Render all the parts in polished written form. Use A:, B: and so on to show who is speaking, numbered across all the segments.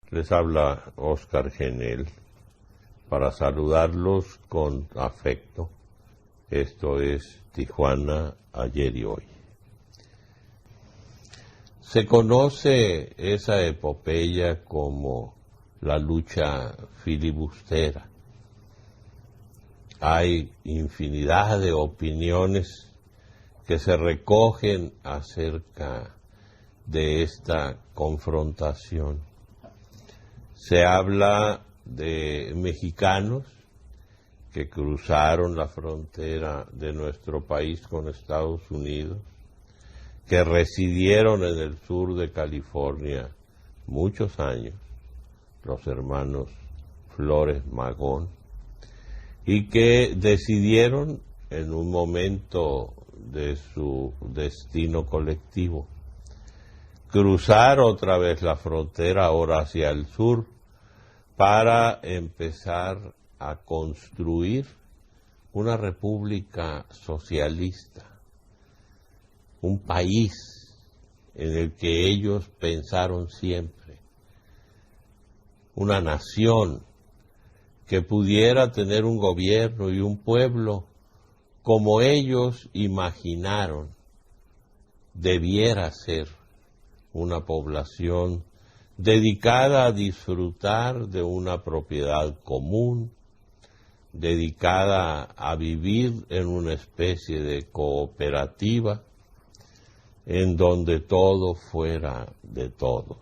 A: Les habla Óscar Genel para saludarlos con afecto. Esto es Tijuana, ayer y hoy. Se conoce esa epopeya como la lucha filibustera. Hay infinidad de opiniones que se recogen acerca de esta confrontación. Se habla de mexicanos que cruzaron la frontera de nuestro país con Estados Unidos, que residieron en el sur de California muchos años, los hermanos Flores Magón, y que decidieron en un momento de su destino colectivo cruzar otra vez la frontera, ahora hacia el sur, para empezar a construir una república socialista, un país en el que ellos pensaron siempre, una nación que pudiera tener un gobierno y un pueblo como ellos imaginaron debiera ser una población dedicada a disfrutar de una propiedad común, dedicada a vivir en una especie de cooperativa en donde todo fuera de todos,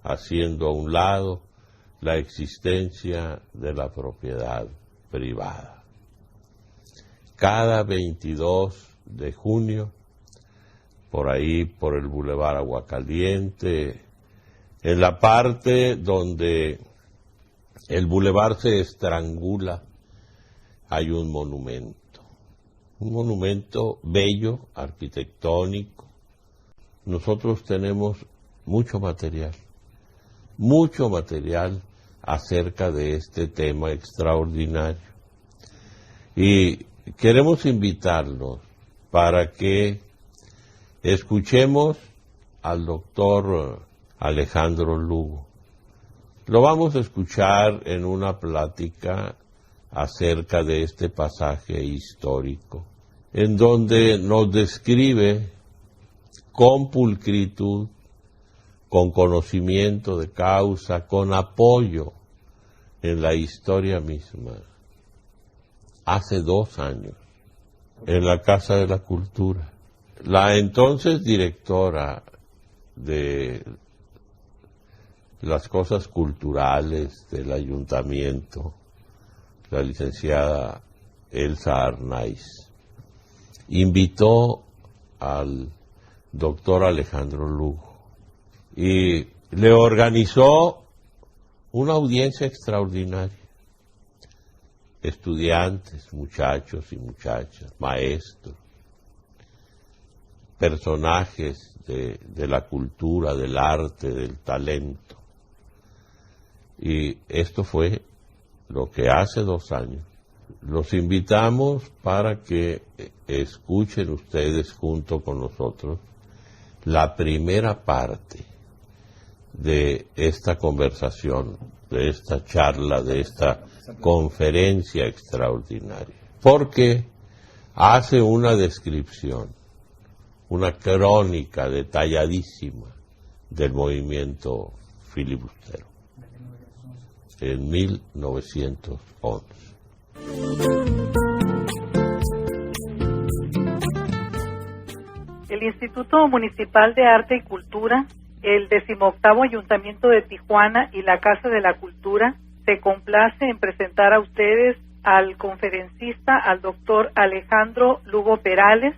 A: haciendo a un lado la existencia de la propiedad privada. Cada 22 de junio, por ahí por el Boulevard Aguacaliente, en la parte donde el bulevar se estrangula, hay un monumento bello, arquitectónico. Nosotros tenemos mucho material acerca de este tema extraordinario. Y queremos invitarlos para que escuchemos al doctor Alejandro Lugo. Lo vamos a escuchar en una plática acerca de este pasaje histórico, en donde nos describe con pulcritud, con conocimiento de causa, con apoyo en la historia misma. Hace 2 años, en la Casa de la Cultura, la entonces directora de las cosas culturales del ayuntamiento, la licenciada Elsa Arnaiz, invitó al doctor Alejandro Lugo y le organizó una audiencia extraordinaria. Estudiantes, muchachos y muchachas, maestros, personajes de la cultura, del arte, del talento. Y esto fue lo que hace 2 años. Los invitamos para que escuchen ustedes junto con nosotros la primera parte de esta conversación, de esta charla, de esta conferencia extraordinaria. Porque hace una descripción, una crónica detalladísima del movimiento filibustero en 1911.
B: El Instituto Municipal de Arte y Cultura, el 18º Ayuntamiento de Tijuana y la Casa de la Cultura se complace en presentar a ustedes al conferencista, al doctor Alejandro Lugo Perales,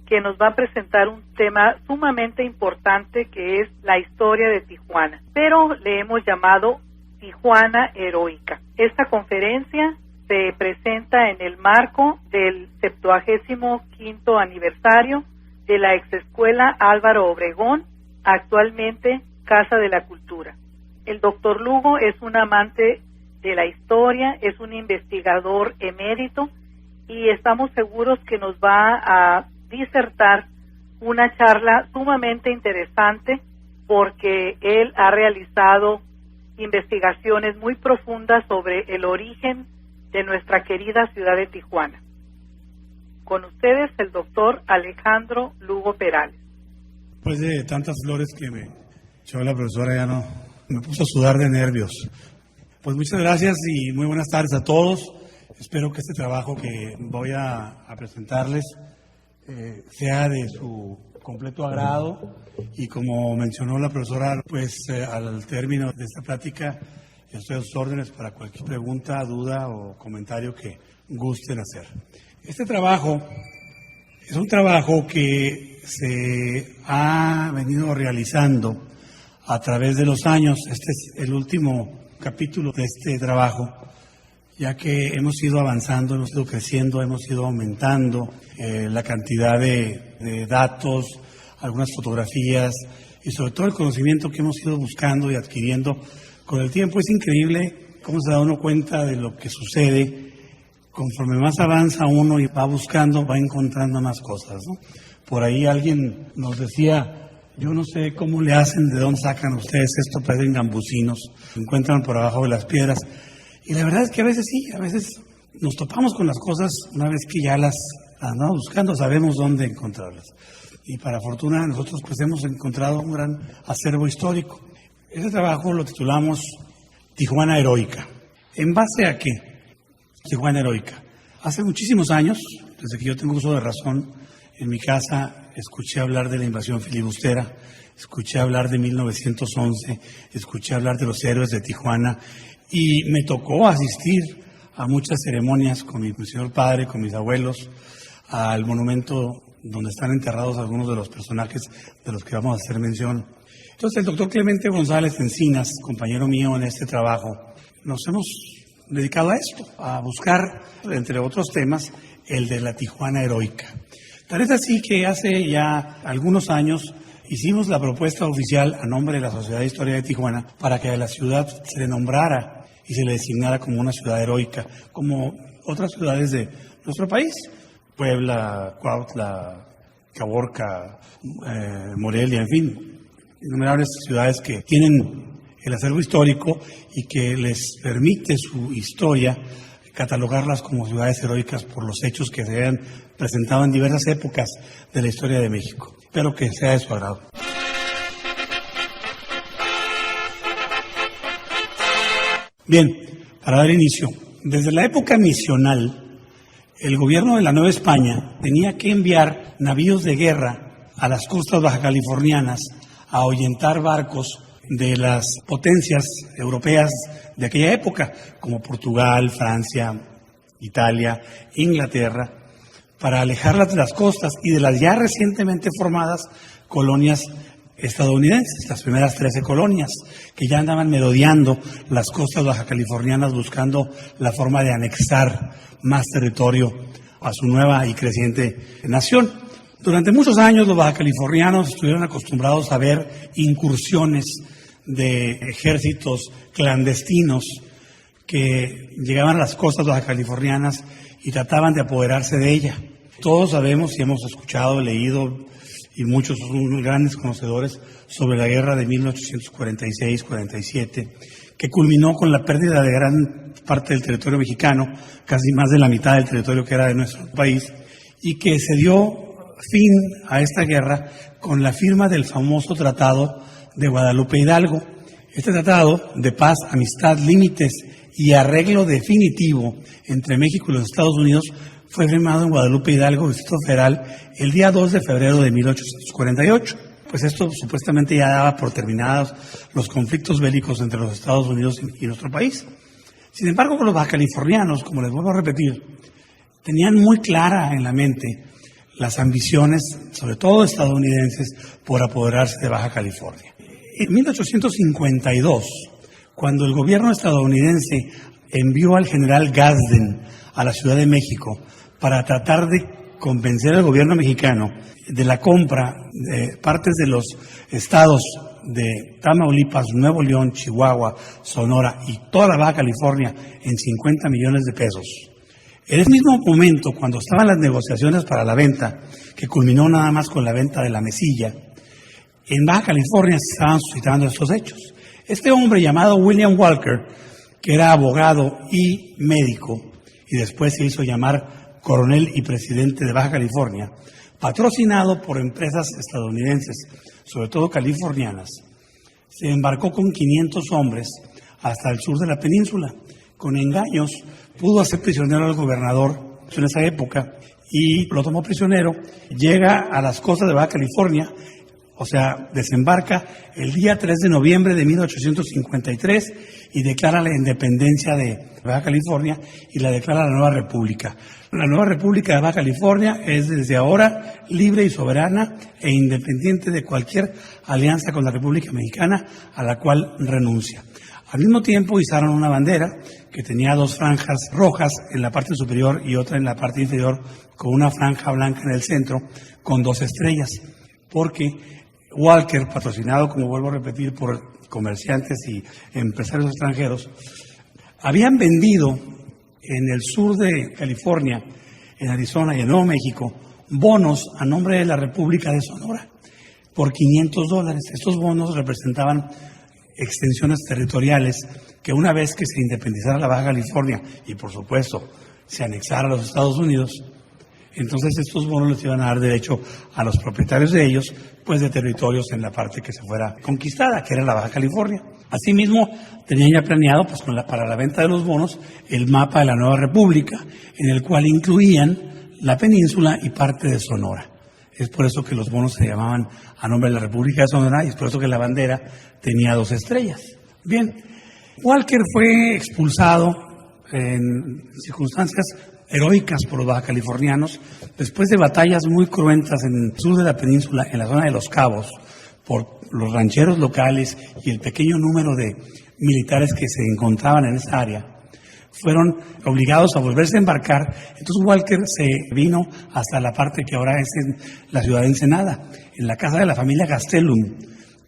B: que nos va a presentar un tema sumamente importante que es la historia de Tijuana, pero le hemos llamado Tijuana Heroica. Esta conferencia se presenta en el marco del 75º aniversario de la exescuela Álvaro Obregón, actualmente Casa de la Cultura. El doctor Lugo es un amante de la historia, es un investigador emérito y estamos seguros que nos va a disertar una charla sumamente interesante porque él ha realizado investigaciones muy profundas sobre el origen de nuestra querida ciudad de Tijuana. Con ustedes, el doctor Alejandro Lugo Perales.
C: Después de tantas flores que me echó la profesora, ya no me puso a sudar de nervios. Pues muchas gracias y muy buenas tardes a todos. Espero que este trabajo que voy a presentarles sea de su completo agrado y, como mencionó la profesora, pues al término de esta plática estoy a sus órdenes para cualquier pregunta, duda o comentario que gusten hacer. Este trabajo es un trabajo que se ha venido realizando a través de los años. Este es el último capítulo de este trabajo, ya que hemos ido avanzando, hemos ido creciendo, hemos ido aumentando la cantidad de datos, algunas fotografías y sobre todo el conocimiento que hemos ido buscando y adquiriendo con el tiempo. Es increíble cómo se da uno cuenta de lo que sucede. Conforme más avanza uno y va buscando, va encontrando más cosas, ¿no? Por ahí alguien nos decía: yo no sé cómo le hacen, de dónde sacan ustedes esto, parecen gambusinos, se encuentran por abajo de las piedras. Y la verdad es que a veces sí, a veces nos topamos con las cosas una vez que ya las andamos buscando, sabemos dónde encontrarlas. Y para fortuna nosotros pues hemos encontrado un gran acervo histórico. Este trabajo lo titulamos Tijuana Heroica. ¿En base a qué? Tijuana Heroica. Hace muchísimos años, desde que yo tengo uso de razón, en mi casa escuché hablar de la invasión filibustera, escuché hablar de 1911, escuché hablar de los héroes de Tijuana y me tocó asistir a muchas ceremonias con mi señor padre, con mis abuelos, al monumento donde están enterrados algunos de los personajes de los que vamos a hacer mención. Entonces el doctor Clemente González Encinas, compañero mío en este trabajo, nos hemos dedicado a esto, a buscar, entre otros temas, el de la Tijuana Heroica. Tal es así que hace ya algunos años hicimos la propuesta oficial a nombre de la Sociedad de Historia de Tijuana para que a la ciudad se le nombrara y se le designara como una ciudad heroica, como otras ciudades de nuestro país: Puebla, Cuautla, Caborca, Morelia, en fin, innumerables ciudades que tienen el acervo histórico y que les permite su historia catalogarlas como ciudades heroicas por los hechos que se han presentado en diversas épocas de la historia de México. Espero que sea de su agrado. Bien, para dar inicio, desde la época misional, el gobierno de la Nueva España tenía que enviar navíos de guerra a las costas bajacalifornianas a ahuyentar barcos de las potencias europeas de aquella época, como Portugal, Francia, Italia, Inglaterra, para alejarlas de las costas y de las ya recientemente formadas colonias estadounidenses, las primeras 13 colonias, que ya andaban merodeando las costas bajacalifornianas buscando la forma de anexar más territorio a su nueva y creciente nación. Durante muchos años los bajacalifornianos estuvieron acostumbrados a ver incursiones de ejércitos clandestinos que llegaban a las costas bajacalifornianas y trataban de apoderarse de ella. Todos sabemos y hemos escuchado, leído, y muchos son grandes conocedores sobre la guerra de 1846-47, que culminó con la pérdida de gran parte del territorio mexicano, casi más de la mitad del territorio que era de nuestro país, y que se dio fin a esta guerra con la firma del famoso Tratado de Guadalupe Hidalgo. Este tratado de paz, amistad, límites y arreglo definitivo entre México y los Estados Unidos fue firmado en Guadalupe Hidalgo, Distrito Federal, el día 2 de febrero de 1848. Pues esto supuestamente ya daba por terminados los conflictos bélicos entre los Estados Unidos y nuestro país. Sin embargo, los bajacalifornianos, como les vuelvo a repetir, tenían muy clara en la mente las ambiciones, sobre todo estadounidenses, por apoderarse de Baja California. En 1852, cuando el gobierno estadounidense envió al general Gadsden a la Ciudad de México para tratar de convencer al gobierno mexicano de la compra de partes de los estados de Tamaulipas, Nuevo León, Chihuahua, Sonora y toda la Baja California en 50 millones de pesos. En ese mismo momento, cuando estaban las negociaciones para la venta, que culminó nada más con la venta de la Mesilla, en Baja California se estaban suscitando estos hechos. Este hombre llamado William Walker, que era abogado y médico, y después se hizo llamar coronel y presidente de Baja California, patrocinado por empresas estadounidenses, sobre todo californianas, se embarcó con 500 hombres hasta el sur de la península. Con engaños pudo hacer prisionero al gobernador en esa época y lo tomó prisionero. Llega a las costas de Baja California, o sea, desembarca el día 3 de noviembre de 1853 y declara la independencia de Baja California y la declara la nueva república. La nueva república de Baja California es desde ahora libre y soberana e independiente de cualquier alianza con la República Mexicana a la cual renuncia. Al mismo tiempo izaron una bandera que tenía 2 franjas rojas en la parte superior y otra en la parte inferior, con una franja blanca en el centro con 2 estrellas, porque Walker, patrocinado, como vuelvo a repetir, por comerciantes y empresarios extranjeros, habían vendido en el sur de California, en Arizona y en Nuevo México, bonos a nombre de la República de Sonora por $500. Estos bonos representaban extensiones territoriales que una vez que se independizara la Baja California y por supuesto se anexara a los Estados Unidos, entonces estos bonos les iban a dar derecho a los propietarios de ellos, pues de territorios en la parte que se fuera conquistada, que era la Baja California. Asimismo, tenían ya planeado, pues para la venta de los bonos, el mapa de la nueva república, en el cual incluían la península y parte de Sonora. Es por eso que los bonos se llamaban a nombre de la República de Sonora y es por eso que la bandera tenía 2 estrellas. Bien, Walker fue expulsado en circunstancias heroicas por los bajacalifornianos después de batallas muy cruentas en el sur de la península, en la zona de Los Cabos, por los rancheros locales y el pequeño número de militares que se encontraban en esa área. Fueron obligados a volverse a embarcar. Entonces Walker se vino hasta la parte que ahora es en la ciudad de Ensenada, en la casa de la familia Gastelum,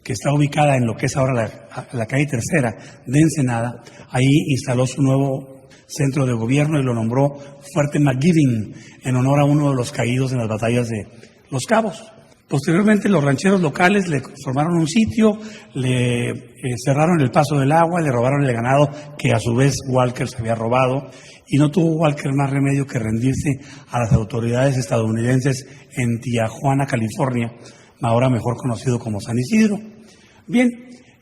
C: que está ubicada en lo que es ahora la calle Tercera de Ensenada. Ahí instaló su nuevo centro de gobierno y lo nombró Fuerte McGiving, en honor a uno de los caídos en las batallas de Los Cabos. Posteriormente los rancheros locales le formaron un sitio, le cerraron el paso del agua, le robaron el ganado que a su vez Walker se había robado, y no tuvo Walker más remedio que rendirse a las autoridades estadounidenses en Tijuana, California, ahora mejor conocido como San Isidro. Bien,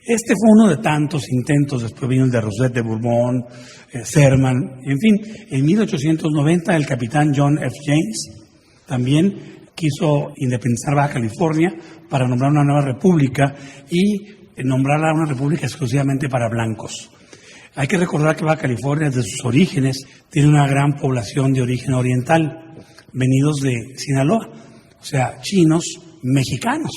C: este fue uno de tantos intentos. Después vino el de Roosevelt de Bourbon, Sherman, en fin. En 1890 el capitán John F. James también quiso independizar Baja California para nombrar una nueva república y nombrarla una república exclusivamente para blancos. Hay que recordar que Baja California, desde sus orígenes, tiene una gran población de origen oriental, venidos de Sinaloa, o sea, chinos mexicanos.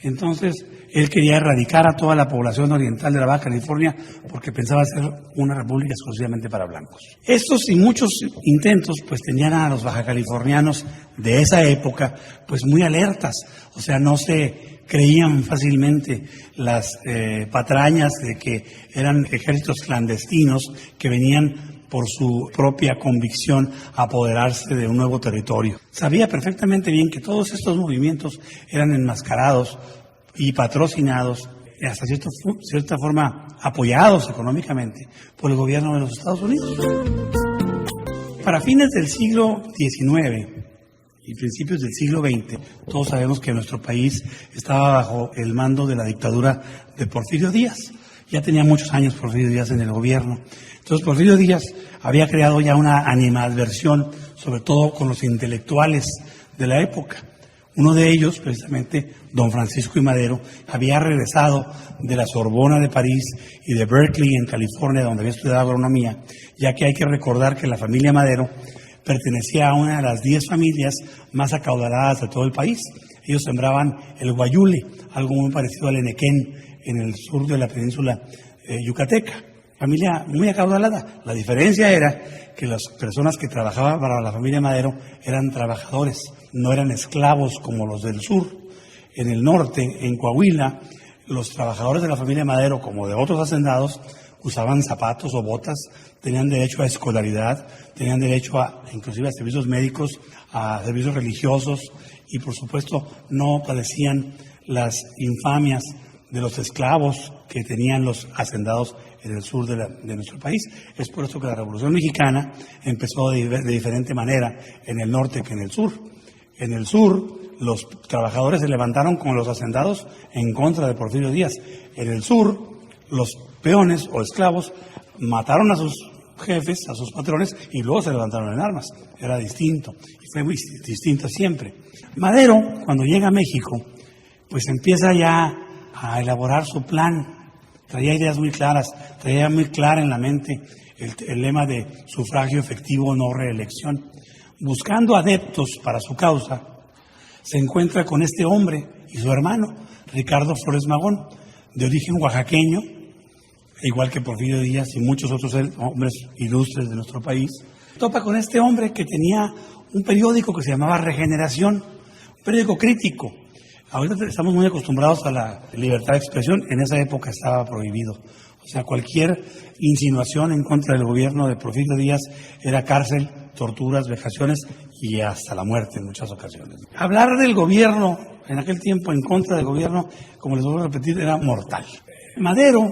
C: Entonces, él quería erradicar a toda la población oriental de la Baja California porque pensaba hacer una república exclusivamente para blancos. Estos y muchos intentos pues tenían a los bajacalifornianos de esa época pues muy alertas, o sea, no se creían fácilmente las patrañas de que eran ejércitos clandestinos que venían por su propia convicción a apoderarse de un nuevo territorio. Sabía perfectamente bien que todos estos movimientos eran enmascarados y patrocinados, hasta cierta forma apoyados económicamente por el gobierno de los Estados Unidos. Para fines del siglo XIX y principios del siglo XX, todos sabemos que nuestro país estaba bajo el mando de la dictadura de Porfirio Díaz. Ya tenía muchos años Porfirio Díaz en el gobierno. Entonces Porfirio Díaz había creado ya una animadversión, sobre todo con los intelectuales de la época. Uno de ellos, precisamente, don Francisco I. Madero, había regresado de la Sorbona de París y de Berkeley, en California, donde había estudiado agronomía, ya que hay que recordar que la familia Madero pertenecía a una de las 10 familias más acaudaladas de todo el país. Ellos sembraban el guayule, algo muy parecido al enequén, en el sur de la península yucateca. Familia muy acaudalada. La diferencia era que las personas que trabajaban para la familia Madero eran trabajadores, no eran esclavos como los del sur. En el norte, en Coahuila, los trabajadores de la familia Madero, como de otros hacendados, usaban zapatos o botas, tenían derecho a escolaridad, tenían derecho inclusive a servicios médicos, a servicios religiosos y por supuesto no padecían las infamias de los esclavos que tenían los hacendados en el sur de nuestro país. Es por eso que la Revolución Mexicana empezó de diferente manera en el norte que en el sur. En el sur, los trabajadores se levantaron con los hacendados en contra de Porfirio Díaz. En el sur, los peones o esclavos mataron a sus jefes, a sus patrones, y luego se levantaron en armas. Era distinto, y fue muy distinto siempre. Madero, cuando llega a México, pues empieza ya a elaborar su plan. Traía ideas muy claras, traía muy clara en la mente el lema de sufragio efectivo, no reelección. Buscando adeptos para su causa, se encuentra con este hombre y su hermano, Ricardo Flores Magón, de origen oaxaqueño, igual que Porfirio Díaz y muchos otros hombres ilustres de nuestro país. Topa con este hombre que tenía un periódico que se llamaba Regeneración, un periódico crítico. Ahorita estamos muy acostumbrados a la libertad de expresión, en esa época estaba prohibido. O sea, cualquier insinuación en contra del gobierno de Porfirio Díaz era cárcel, torturas, vejaciones y hasta la muerte en muchas ocasiones. Hablar del gobierno en aquel tiempo en contra del gobierno, como les voy a repetir, era mortal. Madero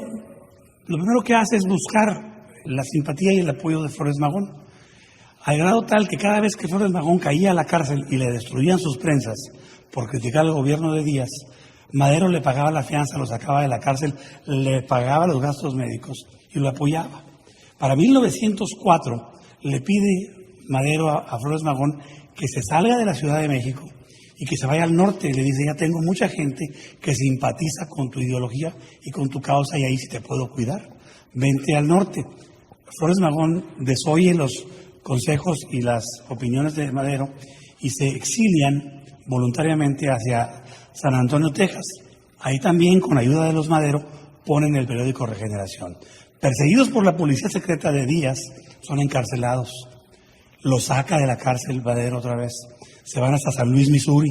C: lo primero que hace es buscar la simpatía y el apoyo de Flores Magón, al grado tal que cada vez que Flores Magón caía a la cárcel y le destruían sus prensas por criticar al gobierno de Díaz, Madero le pagaba la fianza, lo sacaba de la cárcel, le pagaba los gastos médicos y lo apoyaba. Para 1904 le pide Madero a Flores Magón que se salga de la Ciudad de México y que se vaya al norte. Y le dice, ya tengo mucha gente que simpatiza con tu ideología y con tu causa y ahí sí te puedo cuidar. Vente al norte. Flores Magón desoye los consejos y las opiniones de Madero y se exilian voluntariamente hacia San Antonio, Texas. Ahí también, con ayuda de los Madero, ponen el periódico Regeneración. Perseguidos por la policía secreta de Díaz, son encarcelados. Lo saca de la cárcel Madero otra vez. Se van hasta San Luis, Missouri.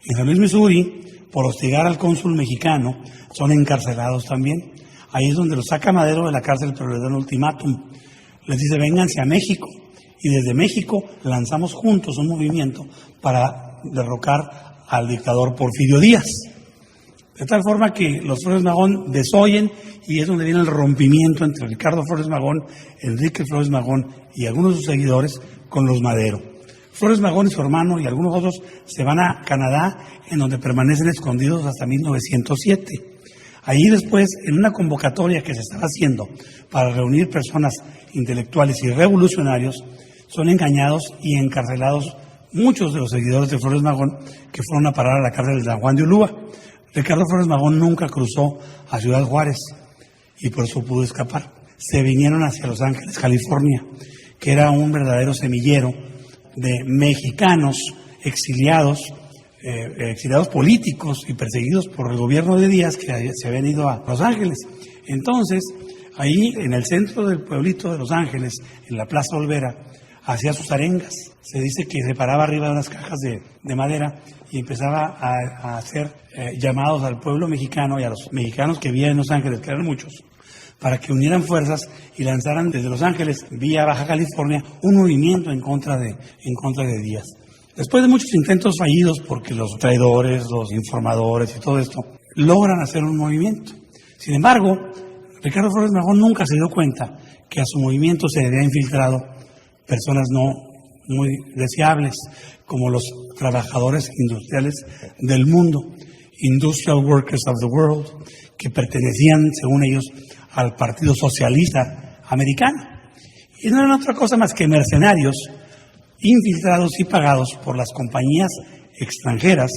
C: En San Luis, Missouri, por hostigar al cónsul mexicano, son encarcelados también. Ahí es donde lo saca Madero de la cárcel, pero le da un ultimátum. Les dice, vénganse a México. Y desde México lanzamos juntos un movimiento para derrocar al dictador Porfirio Díaz. De tal forma que los Flores Magón desoyen y es donde viene el rompimiento entre Ricardo Flores Magón, Enrique Flores Magón y algunos de sus seguidores con los Madero. Flores Magón y su hermano y algunos otros se van a Canadá, en donde permanecen escondidos hasta 1907. Allí después, en una convocatoria que se estaba haciendo para reunir personas intelectuales y revolucionarios, son engañados y encarcelados muchos de los seguidores de Flores Magón que fueron a parar a la cárcel de San Juan de Ulúa. Ricardo Flores Magón nunca cruzó a Ciudad Juárez y por eso pudo escapar. Se vinieron hacia Los Ángeles, California, que era un verdadero semillero de mexicanos exiliados políticos y perseguidos por el gobierno de Díaz, que se habían ido a Los Ángeles. Entonces, ahí en el centro del pueblito de Los Ángeles, en la Plaza Olvera, hacía sus arengas. Se dice que se paraba arriba de unas cajas de madera y empezaba a hacer llamados al pueblo mexicano y a los mexicanos que vivían en Los Ángeles, que eran muchos, para que unieran fuerzas y lanzaran desde Los Ángeles, vía Baja California, un movimiento en contra de Díaz. Después de muchos intentos fallidos, porque los traidores, los informadores y todo esto, logran hacer un movimiento. Sin embargo, Ricardo Flores Magón nunca se dio cuenta que a su movimiento se le había infiltrado personas no muy deseables, como los trabajadores industriales del mundo, Industrial Workers of the World, que pertenecían, según ellos, al Partido Socialista Americano. Y no eran otra cosa más que mercenarios infiltrados y pagados por las compañías extranjeras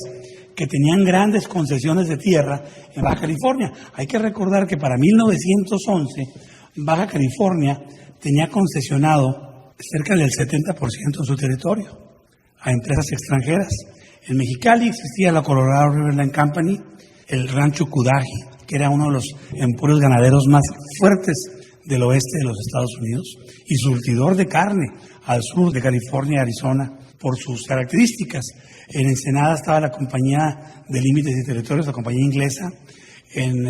C: que tenían grandes concesiones de tierra en Baja California. Hay que recordar que para 1911 Baja California tenía concesionado cerca del 70% de su territorio a empresas extranjeras. En Mexicali existía la Colorado Riverland Company, el Rancho Cudaji, que era uno de los emporios ganaderos más fuertes del oeste de los Estados Unidos, y surtidor de carne al sur de California y Arizona por sus características. En Ensenada estaba la compañía de límites y territorios, la compañía inglesa. En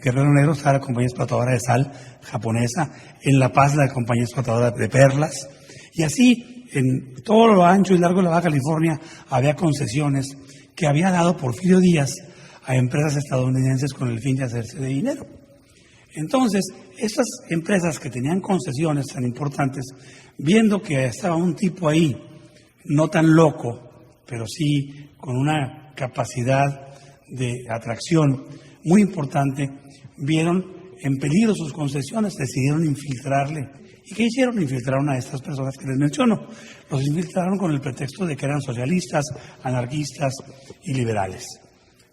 C: Guerrero Negro estaba la compañía explotadora de sal japonesa. En La Paz la compañía explotadora de perlas. Y así, en todo lo ancho y largo de la Baja California había concesiones que había dado Porfirio Díaz a empresas estadounidenses con el fin de hacerse de dinero. Entonces, estas empresas que tenían concesiones tan importantes, viendo que estaba un tipo ahí, no tan loco, pero sí con una capacidad de atracción muy importante, vieron en peligro sus concesiones, decidieron infiltrarle. ¿Y qué hicieron? Infiltraron a estas personas que les menciono. Los infiltraron con el pretexto de que eran socialistas, anarquistas y liberales.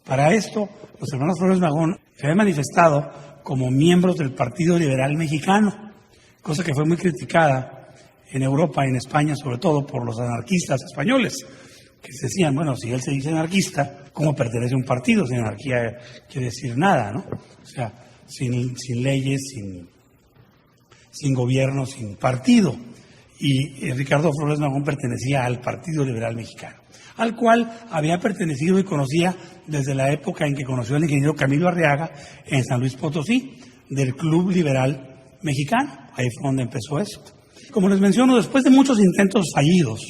C: Para esto, los hermanos Flores Magón se habían manifestado como miembros del Partido Liberal Mexicano, cosa que fue muy criticada en Europa y en España, sobre todo por los anarquistas españoles, que decían, bueno, si él se dice anarquista, ¿cómo pertenece a un partido? Sin anarquía quiere decir nada, ¿no? O sea, sin leyes, sin gobierno, sin partido. Y Ricardo Flores Magón pertenecía al Partido Liberal Mexicano, al cual había pertenecido y conocía desde la época en que conoció al ingeniero Camilo Arriaga en San Luis Potosí, del Club Liberal Mexicano. Ahí fue donde empezó eso. Como les menciono, después de muchos intentos fallidos,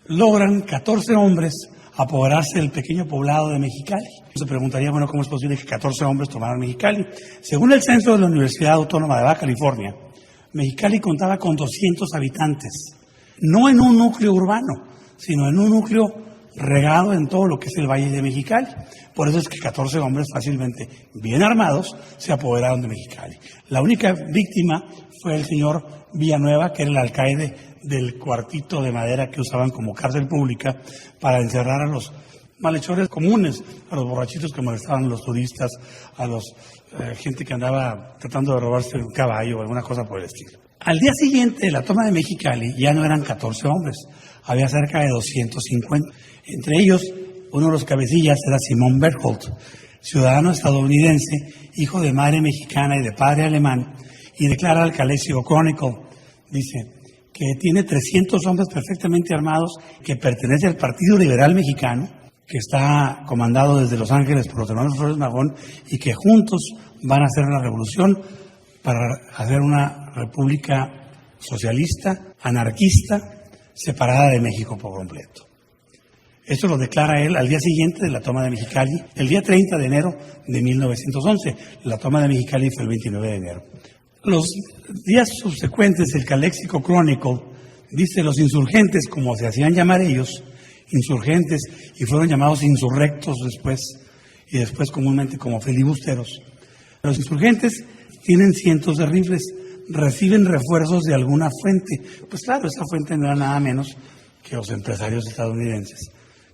C: logran 14 hombres apoderarse del pequeño poblado de Mexicali. Se preguntaría, bueno, ¿cómo es posible que 14 hombres tomaran Mexicali? Según el censo de la Universidad Autónoma de Baja California, Mexicali contaba con 200 habitantes, no en un núcleo urbano, sino en un núcleo regado en todo lo que es el Valle de Mexicali. Por eso es que 14 hombres fácilmente, bien armados, se apoderaron de Mexicali. La única víctima fue el señor Villanueva, que era el alcaide del cuartito de madera que usaban como cárcel pública para encerrar a los malhechores comunes, a los borrachitos que molestaban a los turistas, a los gente que andaba tratando de robarse un caballo o alguna cosa por el estilo. Al día siguiente de la toma de Mexicali ya no eran 14 hombres, había cerca de 250. Entre ellos, uno de los cabecillas era Simón Berthold, ciudadano estadounidense, hijo de madre mexicana y de padre alemán, y declara al Calexico Chronicle, dice, que tiene 300 hombres perfectamente armados, que pertenece al Partido Liberal Mexicano, que está comandado desde Los Ángeles por los hermanos Flores Magón, y que juntos van a hacer una revolución para hacer una república socialista, anarquista, separada de México por completo. Esto lo declara él al día siguiente de la toma de Mexicali, el día 30 de enero de 1911. La toma de Mexicali fue el 29 de enero. Los días subsecuentes, el Calexico Chronicle dice: los insurgentes, como se hacían llamar ellos, insurgentes, y fueron llamados insurrectos después, y después comúnmente como filibusteros. Los insurgentes tienen cientos de rifles, reciben refuerzos de alguna fuente. Pues claro, esa fuente no era nada menos que los empresarios estadounidenses,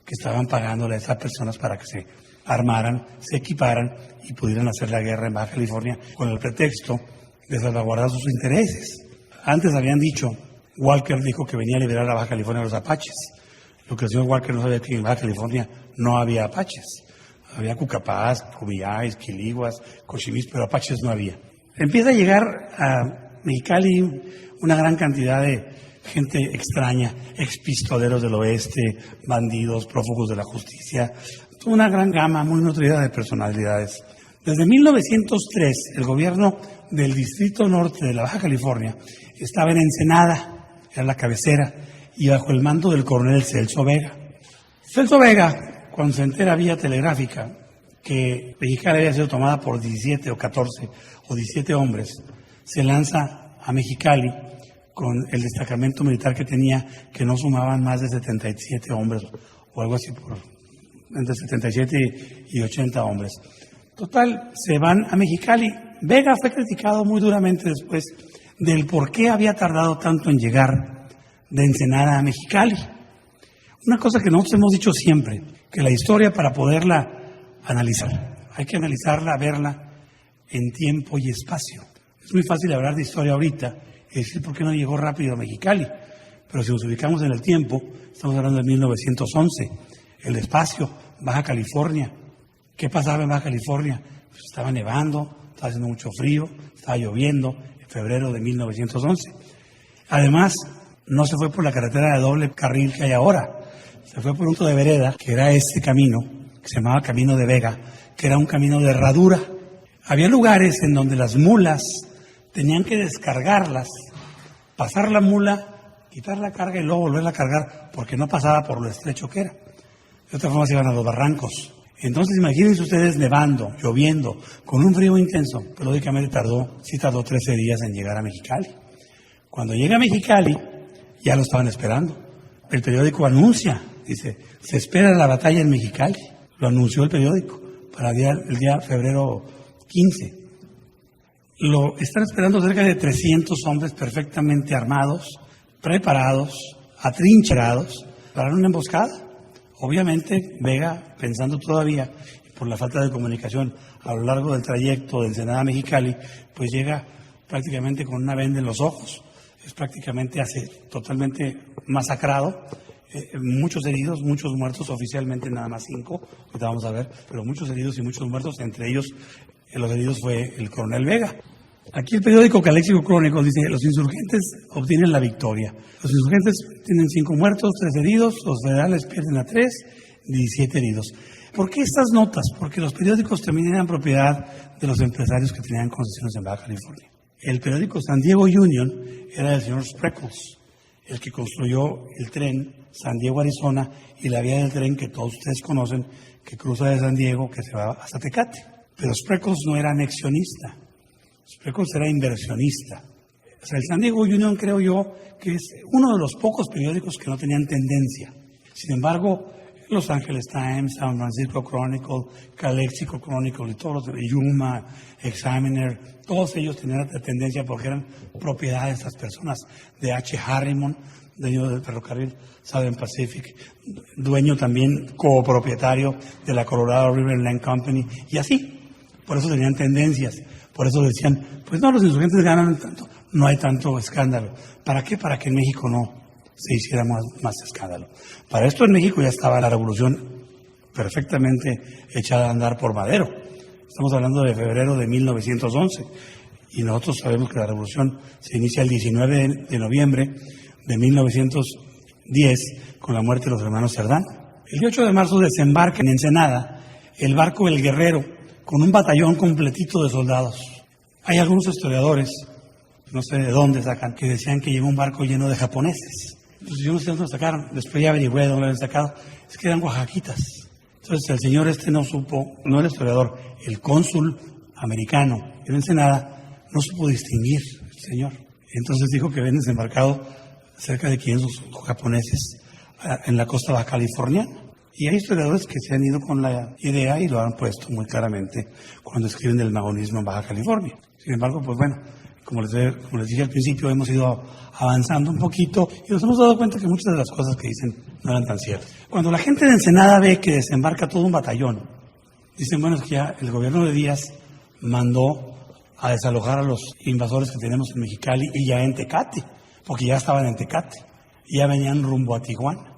C: que estaban pagándole a esas personas para que se armaran, se equiparan y pudieran hacer la guerra en Baja California con el pretexto de salvaguardar sus intereses. Antes habían dicho, Walker dijo que venía a liberar a Baja California a los apaches. Lo que el señor Walker no sabía que en Baja California no había apaches. Había cucapás, cubiyáis, quiliguas, cochimís, pero apaches no había. Empieza a llegar a Mexicali una gran cantidad de gente extraña, expistoleros del oeste, bandidos, prófugos de la justicia, una gran gama muy nutrida de personalidades. Desde 1903, el gobierno del Distrito Norte de la Baja California estaba en Ensenada, era la cabecera, y bajo el mando del coronel Celso Vega. Celso Vega, cuando se entera vía telegráfica que Mexicali había sido tomada por 17 o 14 o 17 hombres, se lanza a Mexicali con el destacamento militar que tenía, que no sumaban más de 77 hombres, o algo así, entre 77 y 80 hombres. Total, se van a Mexicali. Vega fue criticado muy duramente después del por qué había tardado tanto en llegar de Ensenada a Mexicali. Una cosa que nosotros hemos dicho siempre, que la historia, para poderla analizar, hay que analizarla, verla en tiempo y espacio. Es muy fácil hablar de historia ahorita y decir por qué no llegó rápido a Mexicali, pero si nos ubicamos en el tiempo, estamos hablando de 1911, el espacio, Baja California. ¿Qué pasaba en Baja California? Pues estaba nevando, estaba haciendo mucho frío, estaba lloviendo, en febrero de 1911. Además, no se fue por la carretera de doble carril que hay ahora, se fue por un punto de vereda, que era este camino, que se llamaba Camino de Vega, que era un camino de herradura. Había lugares en donde las mulas tenían que descargarlas, pasar la mula, quitar la carga y luego volverla a cargar, porque no pasaba por lo estrecho que era. De otra forma se iban a los barrancos. Entonces imagínense ustedes nevando, lloviendo, con un frío intenso. Periódicamente tardó 13 días en llegar a Mexicali. Cuando llega a Mexicali, ya lo estaban esperando. El periódico anuncia, dice, se espera la batalla en Mexicali. Lo anunció el periódico para el día febrero 15. Lo están esperando cerca de 300 hombres perfectamente armados, preparados, atrincherados para una emboscada. Obviamente, Vega, pensando todavía, por la falta de comunicación a lo largo del trayecto de Ensenada a Mexicali, pues llega prácticamente con una venda en los ojos. Es prácticamente totalmente masacrado. Muchos heridos, muchos muertos, oficialmente nada más 5, ahorita vamos a ver, pero muchos heridos y muchos muertos, entre ellos los heridos fue el coronel Vega. Aquí el periódico Calexico Crónico dice, los insurgentes obtienen la victoria. Los insurgentes tienen 5 muertos, 3 heridos, los federales pierden a 3, 17 heridos. ¿Por qué estas notas? Porque los periódicos también eran propiedad de los empresarios que tenían concesiones en Baja California. El periódico San Diego Union era del señor Spreckles, el que construyó el tren San Diego, Arizona, y la vía del tren que todos ustedes conocen, que cruza de San Diego, que se va hasta Tecate. Pero Spreckles no era anexionista. Spreckles era inversionista. O sea, el San Diego Union, creo yo, que es uno de los pocos periódicos que no tenían tendencia. Sin embargo, Los Angeles Times, San Francisco Chronicle, Calexico Chronicle y todos los de Yuma, Examiner, todos ellos tenían la tendencia porque eran propiedad de estas personas, de H. Harriman, dueño del ferrocarril Southern Pacific, dueño también copropietario de la Colorado River Land Company, y así. Por eso tenían tendencias. Por eso decían, pues no, los insurgentes ganan tanto, no hay tanto escándalo. ¿Para qué? Para que en México no se hiciera más escándalo. Para esto en México ya estaba la revolución perfectamente echada a andar por Madero. Estamos hablando de febrero de 1911 y nosotros sabemos que la revolución se inicia el 19 de noviembre de 1910 con la muerte de los hermanos Cerdán. El 8 de marzo desembarca en Ensenada el barco El Guerrero con un batallón completito de soldados. Hay algunos historiadores, no sé de dónde sacan, que decían que llegó un barco lleno de japoneses. Entonces yo no sé dónde lo sacaron, después ya averigüé de dónde lo habían sacado, es que eran oaxaquitas. Entonces el señor no supo, no el historiador, el cónsul americano en Ensenada no supo distinguir el señor. Entonces dijo que habían desembarcado cerca de 500 japoneses en la costa baja californiana. Y hay historiadores que se han ido con la idea y lo han puesto muy claramente cuando escriben del magonismo en Baja California. Sin embargo, pues bueno, como les dije al principio, hemos ido avanzando un poquito y nos hemos dado cuenta que muchas de las cosas que dicen no eran tan ciertas. Cuando la gente de Ensenada ve que desembarca todo un batallón, dicen, bueno, es que ya el gobierno de Díaz mandó a desalojar a los invasores que tenemos en Mexicali y ya en Tecate, porque ya estaban en Tecate, y ya venían rumbo a Tijuana.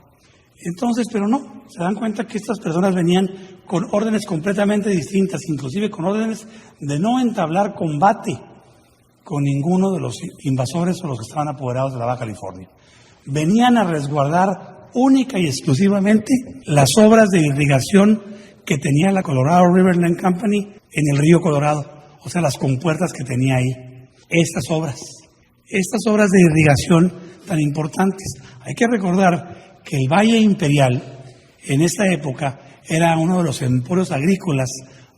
C: Entonces, pero no, se dan cuenta que estas personas venían con órdenes completamente distintas, inclusive con órdenes de no entablar combate con ninguno de los invasores o los que estaban apoderados de la Baja California. Venían a resguardar única y exclusivamente las obras de irrigación que tenía la Colorado River Land Company en el río Colorado, o sea, las compuertas que tenía ahí. Estas obras de irrigación tan importantes. Hay que recordar que el Valle Imperial en esta época era uno de los emporios agrícolas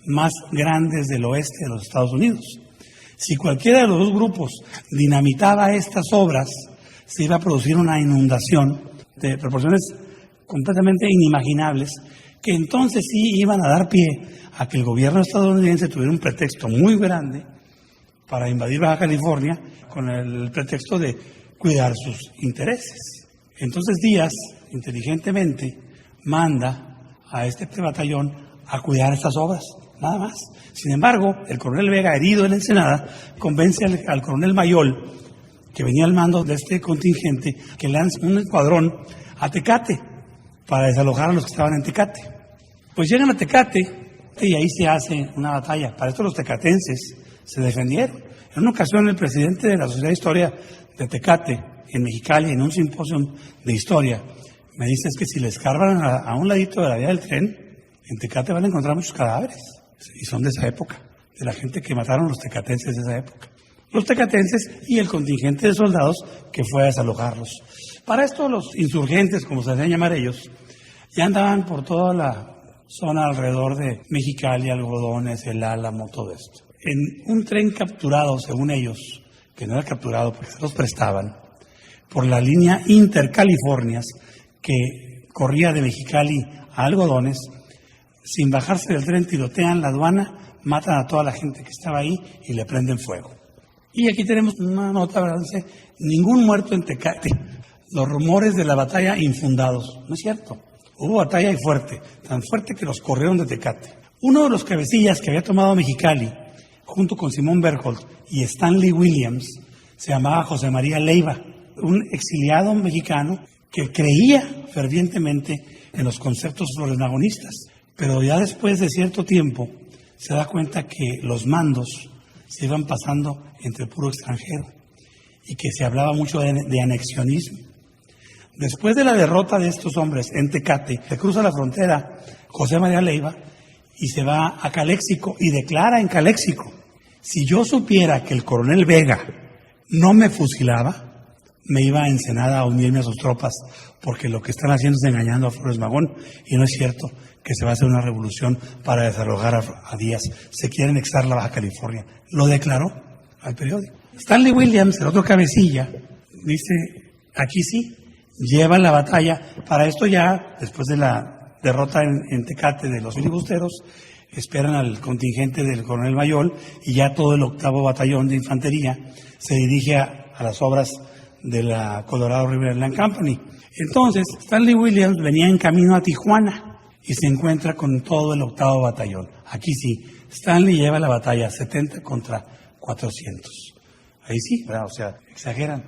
C: más grandes del oeste de los Estados Unidos. Si cualquiera de los dos grupos dinamitaba estas obras, se iba a producir una inundación de proporciones completamente inimaginables, que entonces sí iban a dar pie a que el gobierno estadounidense tuviera un pretexto muy grande para invadir Baja California con el pretexto de cuidar sus intereses. Entonces Díaz, inteligentemente, manda a este batallón a cuidar estas obras, nada más. Sin embargo, el coronel Vega, herido en Ensenada, convence al coronel Mayol, que venía al mando de este contingente, que lance un escuadrón a Tecate para desalojar a los que estaban en Tecate. Pues llegan a Tecate y ahí se hace una batalla. Para esto los tecatenses se defendieron. En una ocasión el presidente de la Sociedad de Historia de Tecate, en Mexicali, en un simposio de historia, me dice es que si le escarban a un ladito de la vía del tren, en Tecate van a encontrar muchos cadáveres. Y son de esa época, de la gente que mataron los tecatenses de esa época. Los tecatenses y el contingente de soldados que fue a desalojarlos. Para esto los insurgentes, como se hacían llamar ellos, ya andaban por toda la zona alrededor de Mexicali, Algodones, El Álamo, todo esto. En un tren capturado, según ellos, que no era capturado porque se los prestaban, por la línea Intercalifornias, que corría de Mexicali a Algodones, sin bajarse del tren tirotean la aduana, matan a toda la gente que estaba ahí y le prenden fuego. Y aquí tenemos una nota, ¿verdad? Dice, ningún muerto en Tecate. Los rumores de la batalla infundados. No es cierto. Hubo batalla y fuerte, tan fuerte que los corrieron de Tecate. Uno de los cabecillas que había tomado Mexicali, junto con Simón Berthold y Stanley Williams, se llamaba José María Leiva, un exiliado mexicano que creía fervientemente en los conceptos floresmagonistas. Pero ya después de cierto tiempo se da cuenta que los mandos se iban pasando entre puro extranjero y que se hablaba mucho de anexionismo. Después de la derrota de estos hombres en Tecate, se cruza la frontera José María Leiva y se va a Caléxico y declara en Caléxico: si yo supiera que el coronel Vega no me fusilaba, me iba a Ensenada a unirme a sus tropas, porque lo que están haciendo es engañando a Flores Magón, y no es cierto que se va a hacer una revolución para desalojar a Díaz. Se quiere anexar la Baja California. Lo declaró al periódico. Stanley Williams, el otro cabecilla, dice, aquí sí, llevan la batalla. Para esto ya, después de la derrota en Tecate de los filibusteros, esperan al contingente del coronel Mayol, y ya todo el 8º Batallón de Infantería se dirige a las obras de la Colorado River Land Company. Entonces, Stanley Williams venía en camino a Tijuana y se encuentra con todo el 8º Batallón. Aquí sí, Stanley lleva la batalla 70 contra 400. Ahí sí, ¿verdad? O sea, exageran.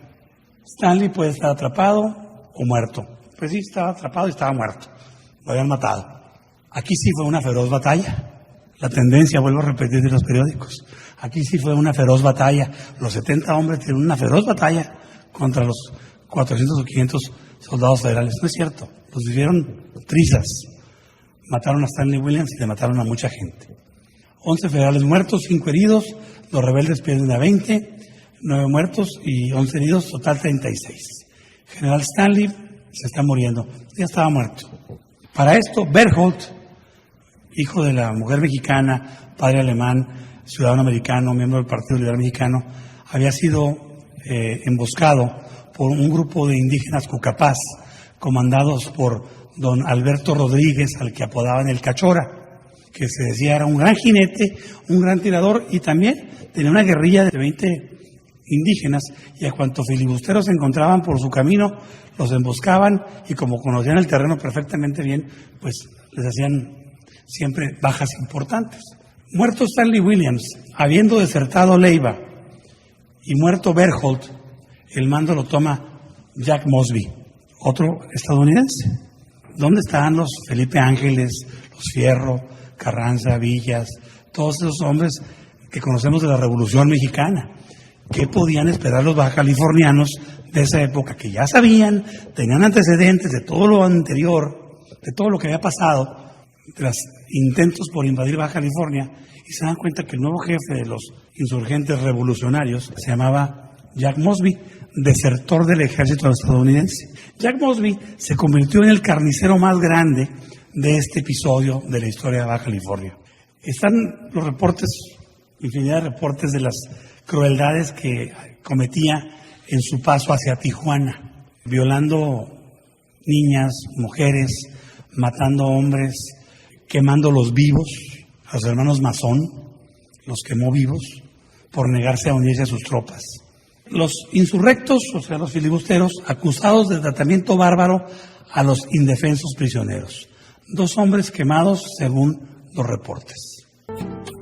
C: Stanley puede estar atrapado o muerto. Pues sí, estaba atrapado y estaba muerto. Lo habían matado. Aquí sí fue una feroz batalla. La tendencia, vuelvo a repetir de los periódicos. Aquí sí fue una feroz batalla. Los 70 hombres tienen una feroz batalla contra los 400 o 500 soldados federales. No es cierto. Los hicieron trizas. Mataron a Stanley Williams y le mataron a mucha gente. 11 federales muertos, 5 heridos. Los rebeldes pierden a 20, 9 muertos y 11 heridos, total 36. General Stanley se está muriendo. Ya estaba muerto. Para esto, Berthold, hijo de la mujer mexicana, padre alemán, ciudadano americano, miembro del Partido Liberal Mexicano, había sido emboscado por un grupo de indígenas cucapás, comandados por don Alberto Rodríguez, al que apodaban el Cachora, que se decía era un gran jinete, un gran tirador, y también tenía una guerrilla de 20 indígenas, y a cuantos filibusteros se encontraban por su camino, los emboscaban, y como conocían el terreno perfectamente bien, pues les hacían siempre bajas importantes. Muerto Stanley Williams, habiendo desertado Leiva, y muerto Berthold, el mando lo toma Jack Mosby, otro estadounidense. ¿Dónde están los Felipe Ángeles, los Fierro, Carranza, Villas, todos esos hombres que conocemos de la Revolución Mexicana? ¿Qué podían esperar los bajacalifornianos de esa época, que ya sabían, tenían antecedentes de todo lo anterior, de todo lo que había pasado, de los intentos por invadir Baja California, y se dan cuenta que el nuevo jefe de los insurgentes revolucionarios se llamaba Jack Mosby, desertor del ejército estadounidense? Jack Mosby se convirtió en el carnicero más grande de este episodio de la historia de Baja California. Están los reportes, infinidad de reportes de las crueldades que cometía en su paso hacia Tijuana, violando niñas, mujeres, matando hombres, quemándolos vivos. A los hermanos Masón los quemó vivos por negarse a unirse a sus tropas. Los insurrectos, o sea, los filibusteros, acusados de tratamiento bárbaro a los indefensos prisioneros. 2 hombres quemados según los reportes.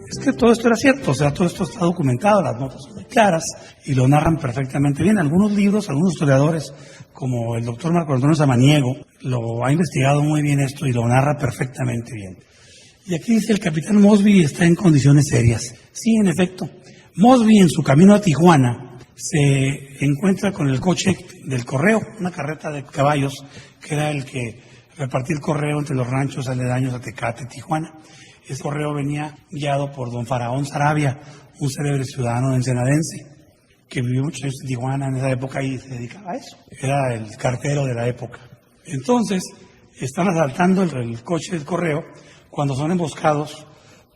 C: Es que todo esto era cierto, o sea, todo esto está documentado, las notas son muy claras y lo narran perfectamente bien. Algunos libros, algunos historiadores, como el doctor Marco Antonio Samaniego, lo ha investigado muy bien esto y lo narra perfectamente bien. Y aquí dice, el capitán Mosby está en condiciones serias. Sí, en efecto. Mosby, en su camino a Tijuana, se encuentra con el coche del correo, una carreta de caballos, que era el que repartía el correo entre los ranchos aledaños a Tecate, Tijuana. Ese correo venía guiado por don Faraón Sarabia, un célebre ciudadano ensenadense, que vivió muchos años en Tijuana en esa época y se dedicaba a eso. Era el cartero de la época. Entonces, están asaltando el coche del correo cuando son emboscados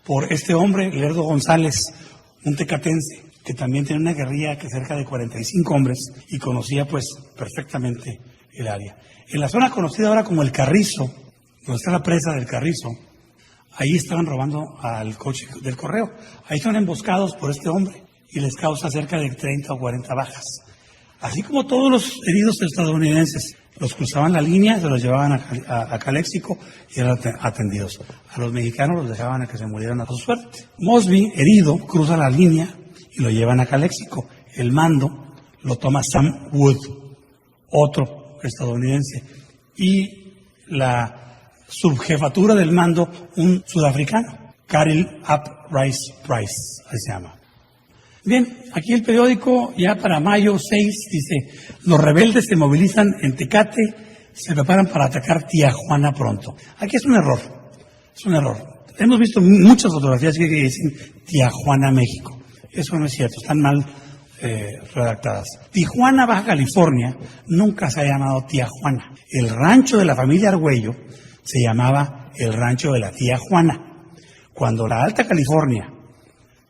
C: por este hombre, Lerdo González, un tecatense, que también tenía una guerrilla que cerca de 45 hombres y conocía pues perfectamente el área. En la zona conocida ahora como El Carrizo, donde está la presa del Carrizo, ahí estaban robando al coche del correo. Ahí son emboscados por este hombre y les causa cerca de 30 o 40 bajas. Así como todos los heridos estadounidenses, los cruzaban la línea, se los llevaban a Calexico y eran atendidos. A los mexicanos los dejaban a que se murieran a su suerte. Mosby, herido, cruza la línea y lo llevan a Calexico. El mando lo toma Sam Wood, otro estadounidense, y la subjefatura del mando, un sudafricano, Karel Ap Rice Price, así se llama. Bien, aquí el periódico ya para mayo 6 dice: los rebeldes se movilizan en Tecate, se preparan para atacar Tijuana pronto. Aquí es un error, Hemos visto muchas fotografías que dicen Tijuana, México. Eso no es cierto, están mal redactadas. Tijuana, Baja California, nunca se ha llamado Tijuana. El rancho de la familia Argüello se llamaba el rancho de la tía Juana. Cuando la Alta California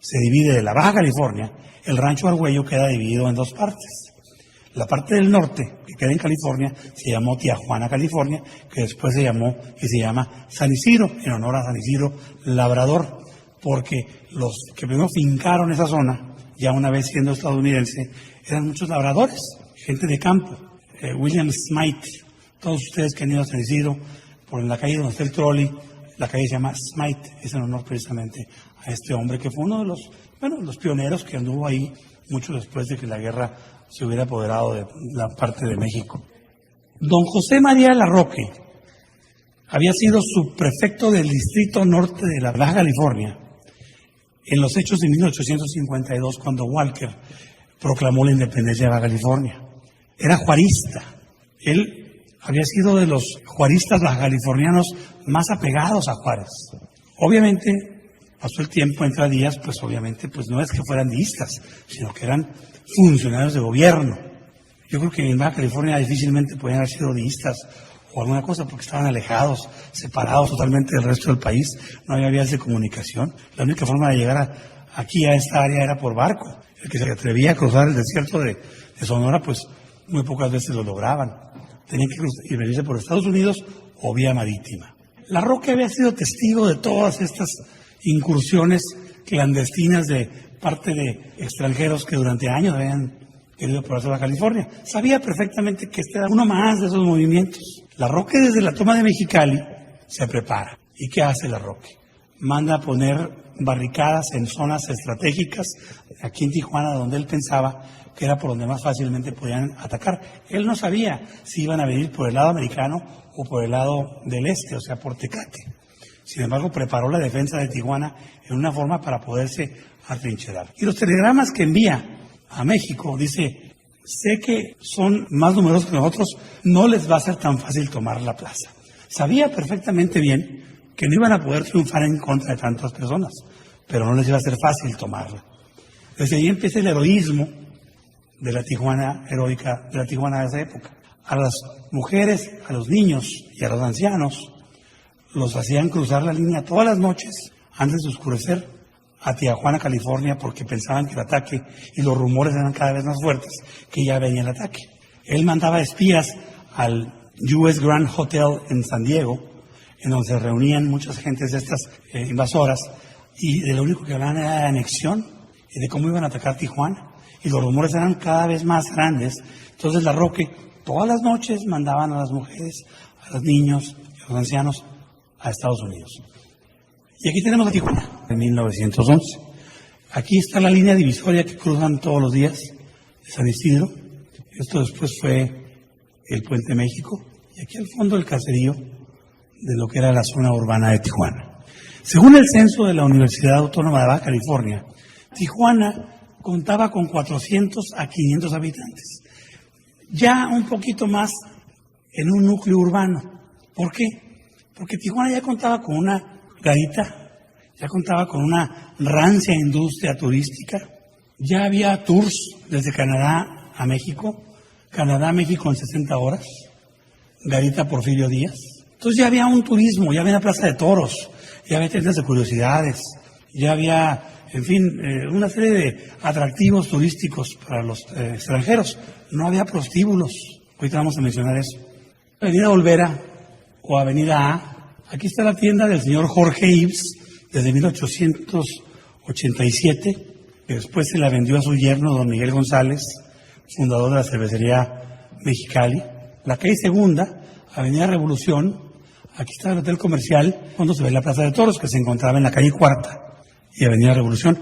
C: se divide de la Baja California, el rancho Argüello queda dividido en dos partes. La parte del norte, que queda en California, se llamó Tijuana, California, que después se llamó y se llama San Isidro, en honor a San Isidro Labrador, porque los que primero fincaron esa zona, ya una vez siendo estadounidense, eran muchos labradores, gente de campo. William Smythe, todos ustedes que han ido a San Isidro, por la calle donde está el trolley, la calle se llama Smythe, es en honor precisamente a este hombre que fue uno de los pioneros que anduvo ahí mucho después de que la guerra se hubiera apoderado de la parte de México. Don José María Larroque había sido subprefecto del Distrito Norte de la Baja California en los hechos de 1852, cuando Walker proclamó la independencia de Baja California. Era juarista. Él había sido de los juaristas bajacalifornianos más apegados a Juárez. Obviamente, pasó el tiempo, entra Díaz, pues obviamente pues no es que fueran deístas, sino que eran funcionarios de gobierno. Yo creo que en Baja California difícilmente podían haber sido deístas o alguna cosa, porque estaban alejados, separados totalmente del resto del país, no había vías de comunicación. La única forma de llegar aquí a esta área era por barco. El que se atrevía a cruzar el desierto de Sonora, pues muy pocas veces lo lograban. Tenían que venirse por Estados Unidos o vía marítima. Larroque había sido testigo de todas estas incursiones clandestinas de parte de extranjeros que durante años habían querido probarse a California. Sabía perfectamente que este era uno más de esos movimientos. Larroque, desde la toma de Mexicali, se prepara. ¿Y qué hace Larroque? Manda a poner barricadas en zonas estratégicas aquí en Tijuana, donde él pensaba que era por donde más fácilmente podían atacar. Él no sabía si iban a venir por el lado americano o por el lado del este, o sea, por Tecate. Sin embargo, preparó la defensa de Tijuana en una forma para poderse atrincherar. Y los telegramas que envía a México, dice: sé que son más numerosos que nosotros, no les va a ser tan fácil tomar la plaza. Sabía perfectamente bien que no iban a poder triunfar en contra de tantas personas, pero no les iba a ser fácil tomarla. Desde ahí empieza el heroísmo de la Tijuana heroica, de la Tijuana de esa época. A las mujeres, a los niños y a los ancianos los hacían cruzar la línea todas las noches antes de oscurecer a Tijuana, California, porque pensaban que el ataque, y los rumores eran cada vez más fuertes, que ya venía el ataque. Él mandaba espías al US Grand Hotel en San Diego, en donde se reunían muchas gentes de estas invasoras, y de lo único que hablaban era de anexión y de cómo iban a atacar Tijuana. Y los rumores eran cada vez más grandes. Entonces Larroque todas las noches mandaban a las mujeres, a los niños y a los ancianos a Estados Unidos. Y aquí tenemos a Tijuana, en 1911. Aquí está la línea divisoria que cruzan todos los días de San Isidro. Esto después fue el Puente México. Y aquí al fondo el caserío de lo que era la zona urbana de Tijuana. Según el censo de la Universidad Autónoma de Baja California, Tijuana contaba con 400 a 500 habitantes. Ya un poquito más en un núcleo urbano. ¿Por qué? Porque Tijuana ya contaba con una garita, ya contaba con una rancia industria turística, ya había tours desde Canadá a México, Canadá a México en 60 horas, garita Porfirio Díaz. Entonces ya había un turismo, ya había una plaza de toros, ya había tiendas de curiosidades, ya había, en fin, una serie de atractivos turísticos para los extranjeros. No había prostíbulos. Ahorita vamos a mencionar eso. Avenida Olvera o Avenida A. Aquí está la tienda del señor Jorge Ives desde 1887, que después se la vendió a su yerno, don Miguel González, fundador de la cervecería Mexicali. La calle Segunda, Avenida Revolución. Aquí está el hotel comercial, cuando se ve la Plaza de Toros, que se encontraba en la calle Cuarta y Avenida Revolución.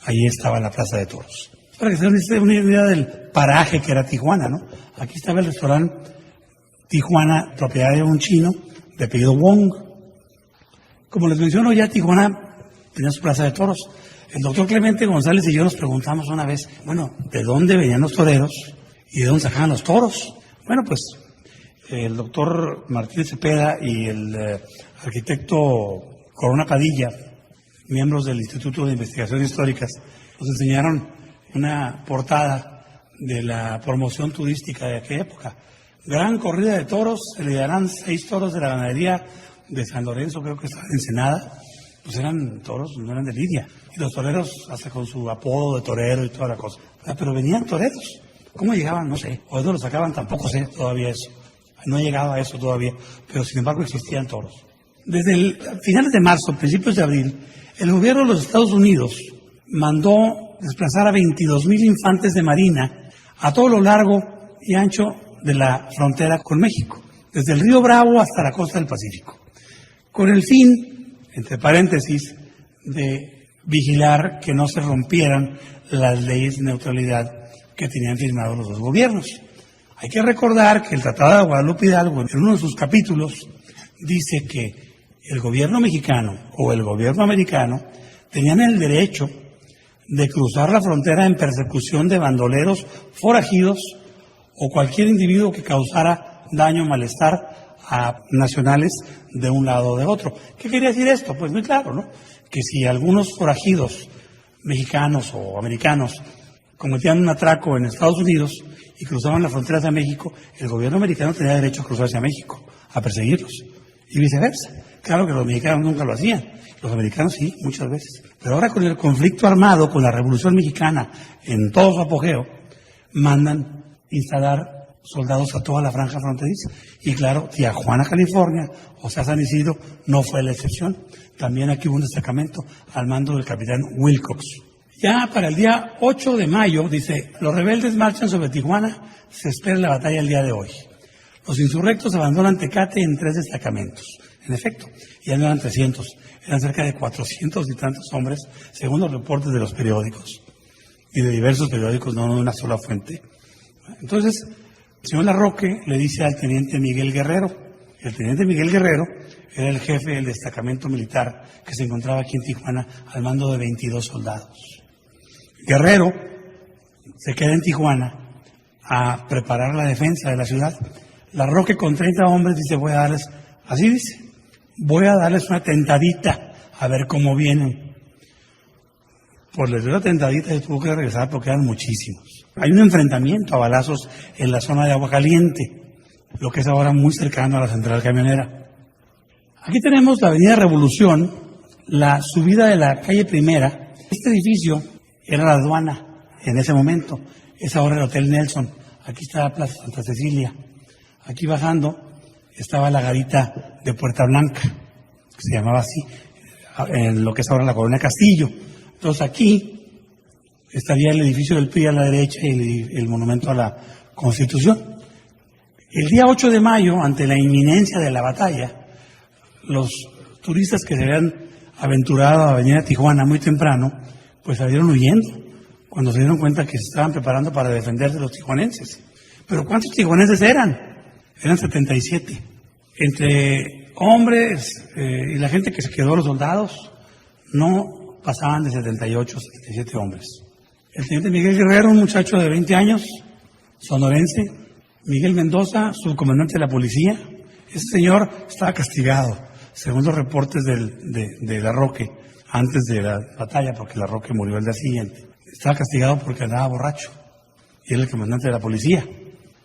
C: Ahí estaba la Plaza de Toros. Para que se den una idea del paraje que era Tijuana, ¿no? Aquí estaba el restaurante Tijuana, propiedad de un chino de apellido Wong. Como les menciono, ya Tijuana tenía su Plaza de Toros. El doctor Clemente González y yo nos preguntamos una vez, bueno, ¿de dónde venían los toreros y de dónde sacaban los toros? Bueno, pues el doctor Martínez Cepeda y el arquitecto Corona Padilla, miembros del Instituto de Investigaciones Históricas, nos enseñaron una portada de la promoción turística de aquella época. Gran corrida de toros, se le darán 6 toros de la ganadería de San Lorenzo, creo que estaba en Ensenada. Pues eran toros, no eran de lidia. Y los toreros, hasta con su apodo de torero y toda la cosa. Pero venían toreros. ¿Cómo llegaban? No sé. O no los sacaban, tampoco sé todavía eso. No he llegado a eso todavía, pero sin embargo existían toros. Desde finales de marzo, principios de abril, el gobierno de los Estados Unidos mandó desplazar a 22,000 infantes de marina a todo lo largo y ancho de la frontera con México, desde el río Bravo hasta la costa del Pacífico, con el fin, entre paréntesis, de vigilar que no se rompieran las leyes de neutralidad que tenían firmados los dos gobiernos. Hay que recordar que el Tratado de Guadalupe Hidalgo, en uno de sus capítulos, dice que el gobierno mexicano o el gobierno americano tenían el derecho de cruzar la frontera en persecución de bandoleros, forajidos o cualquier individuo que causara daño o malestar a nacionales de un lado o de otro. ¿Qué quería decir esto? Pues muy claro, ¿no? Que si algunos forajidos mexicanos o americanos cometían un atraco en Estados Unidos y cruzaban la frontera hacia México, el gobierno americano tenía derecho a cruzar hacia México, a perseguirlos, y viceversa. Claro que los mexicanos nunca lo hacían, los americanos sí, muchas veces. Pero ahora con el conflicto armado, con la Revolución Mexicana en todo su apogeo, mandan instalar soldados a toda la franja fronteriza. Y claro, Tijuana, California, o sea, San Isidro, no fue la excepción. También aquí hubo un destacamento al mando del capitán Wilcox. Ya para el día 8 de mayo, dice, los rebeldes marchan sobre Tijuana, se espera la batalla el día de hoy. Los insurrectos abandonan Tecate en 3 destacamentos. En efecto, ya no eran 300, eran cerca de 400 y tantos hombres, según los reportes de los periódicos, y de diversos periódicos, no de una sola fuente. Entonces, el señor Larroque le dice al teniente Miguel Guerrero. El teniente Miguel Guerrero era el jefe del destacamento militar que se encontraba aquí en Tijuana al mando de 22 soldados. Guerrero se queda en Tijuana a preparar la defensa de la ciudad. Larroque con 30 hombres dice, voy a darles una tentadita a ver cómo vienen. Pues les dio la tentadita y tuvo que regresar porque eran muchísimos. Hay un enfrentamiento a balazos en la zona de Agua Caliente, lo que es ahora muy cercano a la central camionera. Aquí tenemos la avenida Revolución, la subida de la calle Primera. Este edificio era la aduana en ese momento, es ahora el Hotel Nelson. Aquí está la Plaza Santa Cecilia. Aquí bajando estaba la garita de Puerta Blanca, que se llamaba así, en lo que es ahora la Colonia Castillo. Entonces aquí estaría el edificio del PRI a la derecha y el monumento a la Constitución. El día 8 de mayo, ante la inminencia de la batalla, los turistas que se habían aventurado a venir a Tijuana muy temprano, pues salieron huyendo, cuando se dieron cuenta que se estaban preparando para defenderse de los tijuanenses. Pero ¿cuántos tijuanenses eran? Eran 77. Entre hombres y la gente que se quedó, los soldados, no pasaban de 78, 77 hombres. El teniente Miguel Guerrero, un muchacho de 20 años, sonorense. Miguel Mendoza, subcomandante de la policía. Ese señor estaba castigado, según los reportes de Larroque, antes de la batalla, porque Larroque murió el día siguiente. Estaba castigado porque andaba borracho, y era el comandante de la policía.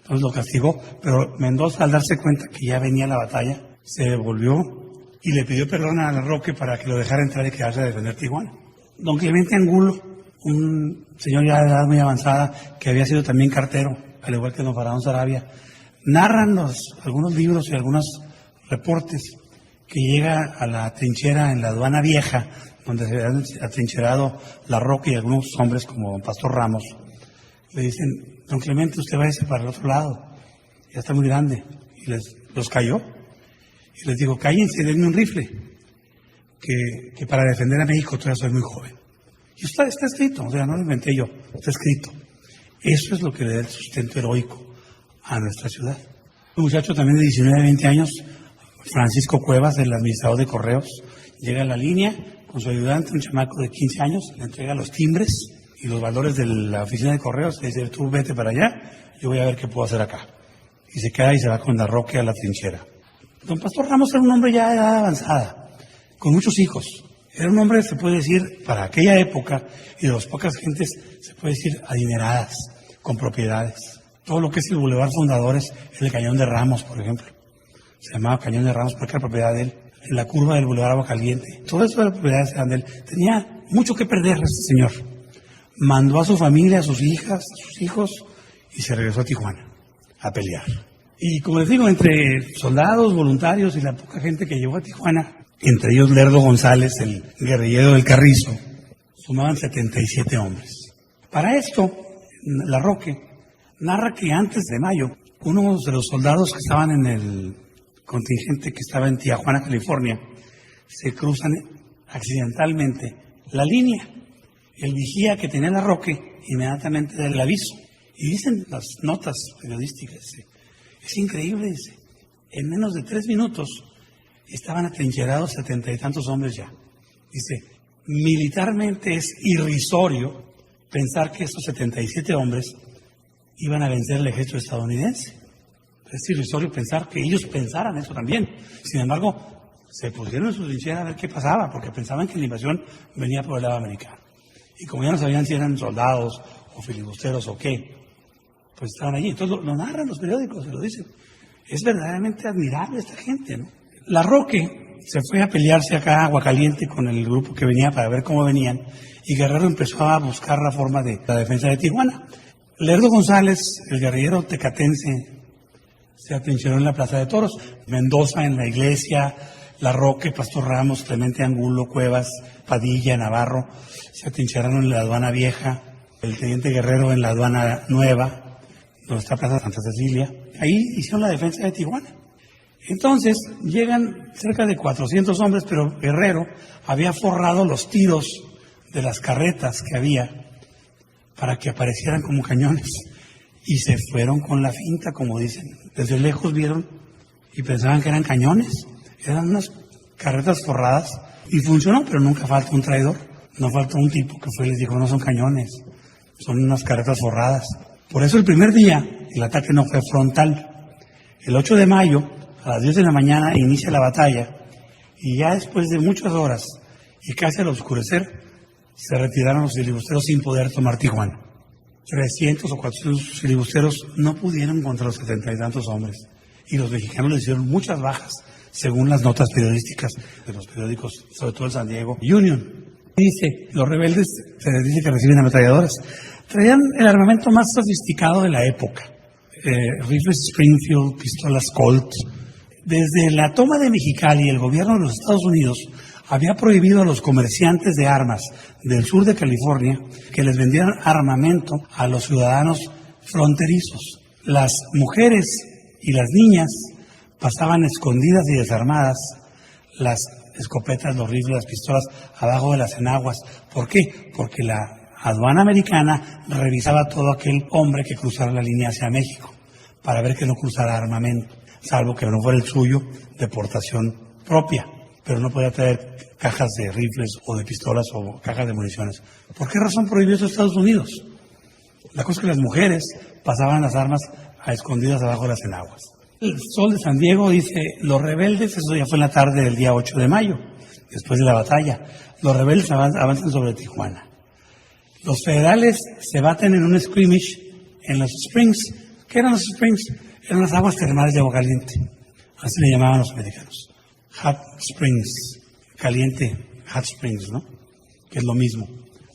C: Entonces lo castigó, pero Mendoza, al darse cuenta que ya venía la batalla, se volvió y le pidió perdón a Larroque para que lo dejara entrar y quedarse a defender Tijuana. Don Clemente Angulo, un señor ya de edad muy avanzada, que había sido también cartero, al igual que don Faraón Sarabia, narran algunos libros y algunos reportes que llega a la trinchera en la aduana vieja, donde se habían atrincherado Larroque y algunos hombres como don Pastor Ramos. Le dicen: don Clemente, usted váyase para el otro lado, ya está muy grande. Y los cayó. Y les digo: cállense, denme un rifle, que para defender a México todavía soy muy joven. Y está escrito, o sea, no lo inventé yo, está escrito. Eso es lo que le da el sustento heroico a nuestra ciudad. Un muchacho también de 19, 20 años, Francisco Cuevas, el administrador de correos, llega a la línea con su ayudante, un chamaco de 15 años, le entrega los timbres y los valores de la oficina de correos, le dice: tú vete para allá, yo voy a ver qué puedo hacer acá. Y se queda y se va con Larroque a la trinchera. Don Pastor Ramos era un hombre ya de edad avanzada, con muchos hijos. Era un hombre, se puede decir, para aquella época, y de las pocas gentes, se puede decir, adineradas, con propiedades. Todo lo que es el Boulevard Fundadores, el Cañón de Ramos, por ejemplo. Se llamaba Cañón de Ramos porque era propiedad de él. En la curva del Boulevard Agua Caliente. Todo eso era propiedad de él. Tenía mucho que perder este señor. Mandó a su familia, a sus hijas, a sus hijos, y se regresó a Tijuana a pelear. Y como les digo, entre soldados, voluntarios y la poca gente que llegó a Tijuana, entre ellos Lerdo González, el guerrillero del Carrizo, sumaban 77 hombres. Para esto, Larroque narra que antes de mayo, uno de los soldados que estaban en el contingente que estaba en Tijuana, California, se cruzan accidentalmente la línea. El vigía que tenía Larroque inmediatamente da el aviso. Y dicen las notas periodísticas, es increíble, dice, en menos de 3 minutos estaban atrincherados 70 y tantos hombres ya. Dice, militarmente es irrisorio pensar que estos 77 hombres iban a vencer al ejército estadounidense. Es irrisorio pensar que ellos pensaran eso también. Sin embargo, se pusieron en su trinchera a ver qué pasaba, porque pensaban que la invasión venía por el lado americano. Y como ya no sabían si eran soldados o filibusteros o qué, pues estaban allí. Entonces lo narran los periódicos, se lo dicen. Es verdaderamente admirable esta gente, ¿no? Larroque se fue a pelearse acá a Aguacaliente con el grupo que venía para ver cómo venían, y Guerrero empezó a buscar la forma de la defensa de Tijuana. Lerdo González, el guerrillero tecatense, se atrincheró en la Plaza de Toros. Mendoza en la iglesia, Larroque, Pastor Ramos, Clemente Angulo, Cuevas, Padilla, Navarro, se atrincheraron en la aduana vieja, el teniente Guerrero en la aduana nueva, donde está Plaza Santa Cecilia. Ahí hicieron la defensa de Tijuana. Entonces llegan cerca de 400 hombres, pero Guerrero había forrado los tiros de las carretas que había para que aparecieran como cañones, y se fueron con la finta, como dicen. Desde lejos vieron y pensaban que eran cañones. Eran unas carretas forradas y funcionó, pero nunca falta un traidor. No falta un tipo que fue y les dijo: no son cañones, son unas carretas forradas. Por eso el primer día el ataque no fue frontal. El 8 de mayo, a las 10 de la mañana, inicia la batalla, y ya después de muchas horas y casi al oscurecer, se retiraron los filibusteros sin poder tomar Tijuana. 300 o 400 filibusteros no pudieron contra los 70 y tantos hombres, y los mexicanos les hicieron muchas bajas, según las notas periodísticas de los periódicos, sobre todo el San Diego Union. Dice, los rebeldes se les dice que reciben ametralladoras. Traían el armamento más sofisticado de la época. Rifles Springfield, pistolas Colt. Desde la toma de Mexicali, el gobierno de los Estados Unidos había prohibido a los comerciantes de armas del sur de California que les vendieran armamento a los ciudadanos fronterizos. Las mujeres y las niñas pasaban escondidas y desarmadas las escopetas, los rifles, las pistolas abajo de las enaguas. ¿Por qué? Porque la aduana americana revisaba todo aquel hombre que cruzara la línea hacia México para ver que no cruzara armamento, salvo que no fuera el suyo, de portación propia, pero no podía traer cajas de rifles o de pistolas o cajas de municiones. ¿Por qué razón prohibió eso Estados Unidos? La cosa es que las mujeres pasaban las armas a escondidas abajo de las enaguas. El Sol de San Diego dice, los rebeldes, eso ya fue en la tarde del día 8 de mayo, después de la batalla, los rebeldes avanzan sobre Tijuana. Los federales se baten en un skirmish en los Springs. ¿Qué eran los Springs? Eran las aguas termales de Aguacaliente, así le llamaban los americanos. Hot Springs, caliente Hot Springs, ¿no? Que es lo mismo.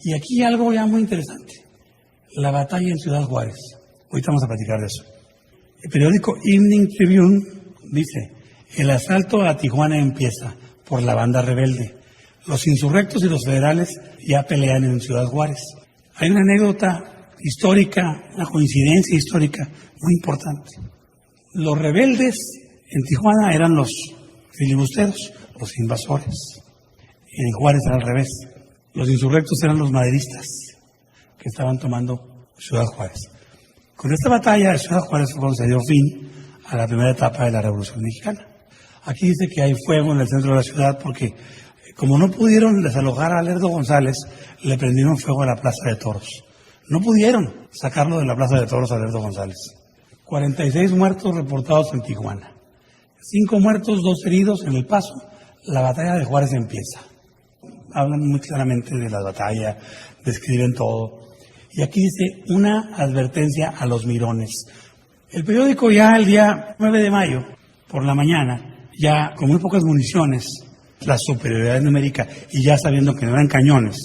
C: Y aquí algo ya muy interesante, la batalla en Ciudad Juárez. Ahorita vamos a platicar de eso. El periódico Evening Tribune dice, el asalto a Tijuana empieza por la banda rebelde. Los insurrectos y los federales ya pelean en Ciudad Juárez. Hay una anécdota histórica, una coincidencia histórica muy importante. Los rebeldes en Tijuana eran los filibusteros, los invasores. En Juárez era al revés. Los insurrectos eran los maderistas que estaban tomando Ciudad Juárez. Con esta batalla de Ciudad Juárez fue cuando se dio fin a la primera etapa de la Revolución Mexicana. Aquí dice que hay fuego en el centro de la ciudad porque, como no pudieron desalojar a Lerdo González, le prendieron fuego a la Plaza de Toros. No pudieron sacarlo de la Plaza de Toros a Lerdo González. 46 muertos reportados en Tijuana. 5 muertos, 2 heridos en El Paso. La batalla de Juárez empieza. Hablan muy claramente de la batalla, describen todo. Y aquí dice una advertencia a los mirones. El periódico ya el día 9 de mayo, por la mañana, ya con muy pocas municiones, la superioridad numérica, y ya sabiendo que no eran cañones,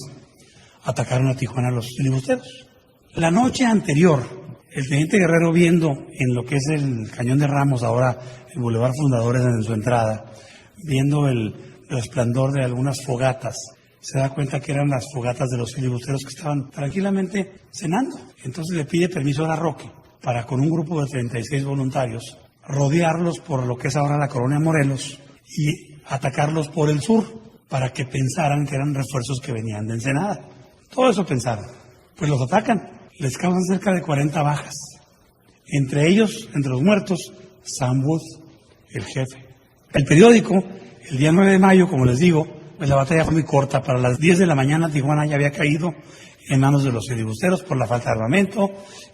C: atacaron a Tijuana los filibusteros. La noche anterior, el teniente Guerrero, viendo en lo que es el Cañón de Ramos, ahora el Boulevard Fundadores en su entrada, viendo el resplandor de algunas fogatas, se da cuenta que eran las fogatas de los filibusteros que estaban tranquilamente cenando. Entonces le pide permiso a Larroque para, con un grupo de 36 voluntarios, rodearlos por lo que es ahora la Colonia Morelos y atacarlos por el sur para que pensaran que eran refuerzos que venían de Ensenada. Todo eso pensaron. Pues los atacan, les causan cerca de 40 bajas. Entre ellos, entre los muertos, Sam Wood, el jefe. El periódico, el día 9 de mayo, como les digo, pues la batalla fue muy corta. Para las 10 de la mañana Tijuana ya había caído en manos de los filibusteros por la falta de armamento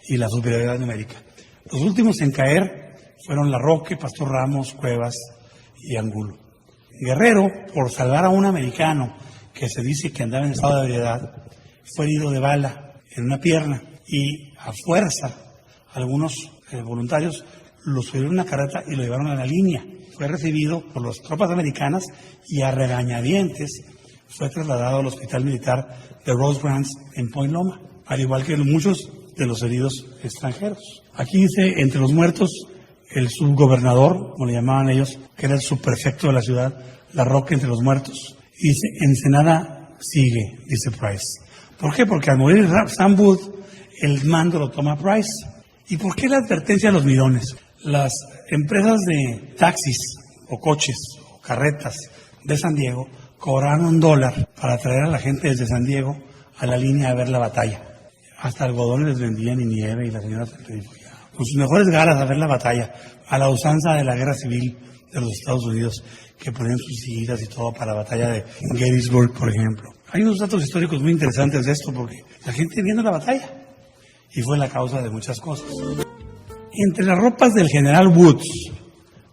C: y la superioridad numérica. Los últimos en caer fueron Larroque, Pastor Ramos, Cuevas y Angulo. Guerrero, por salvar a un americano que se dice que andaba en estado de ebriedad, fue herido de bala en una pierna y a fuerza algunos voluntarios lo subieron a una carreta y lo llevaron a la línea. Fue recibido por las tropas americanas y a regañadientes fue trasladado al hospital militar de Rosecrans en Point Loma, al igual que muchos de los heridos extranjeros. Aquí dice, entre los muertos, el subgobernador, como le llamaban ellos, que era el subprefecto de la ciudad, Larroque entre los muertos. Y dice, Ensenada sigue, dice Price. ¿Por qué? Porque al morir Sam Wood, el mando lo toma Price. ¿Y por qué la advertencia a los mirones? Las empresas de taxis o coches o carretas de San Diego cobraron $1 para traer a la gente desde San Diego a la línea a ver la batalla. Hasta algodones les vendían y nieve, y la señora se refugiaba con sus mejores galas a ver la batalla, a la usanza de la guerra civil de los Estados Unidos, que ponían sus sillas y todo para la batalla de Gettysburg, por ejemplo. Hay unos datos históricos muy interesantes de esto, porque la gente viendo la batalla, y fue la causa de muchas cosas. Entre las ropas del general Woods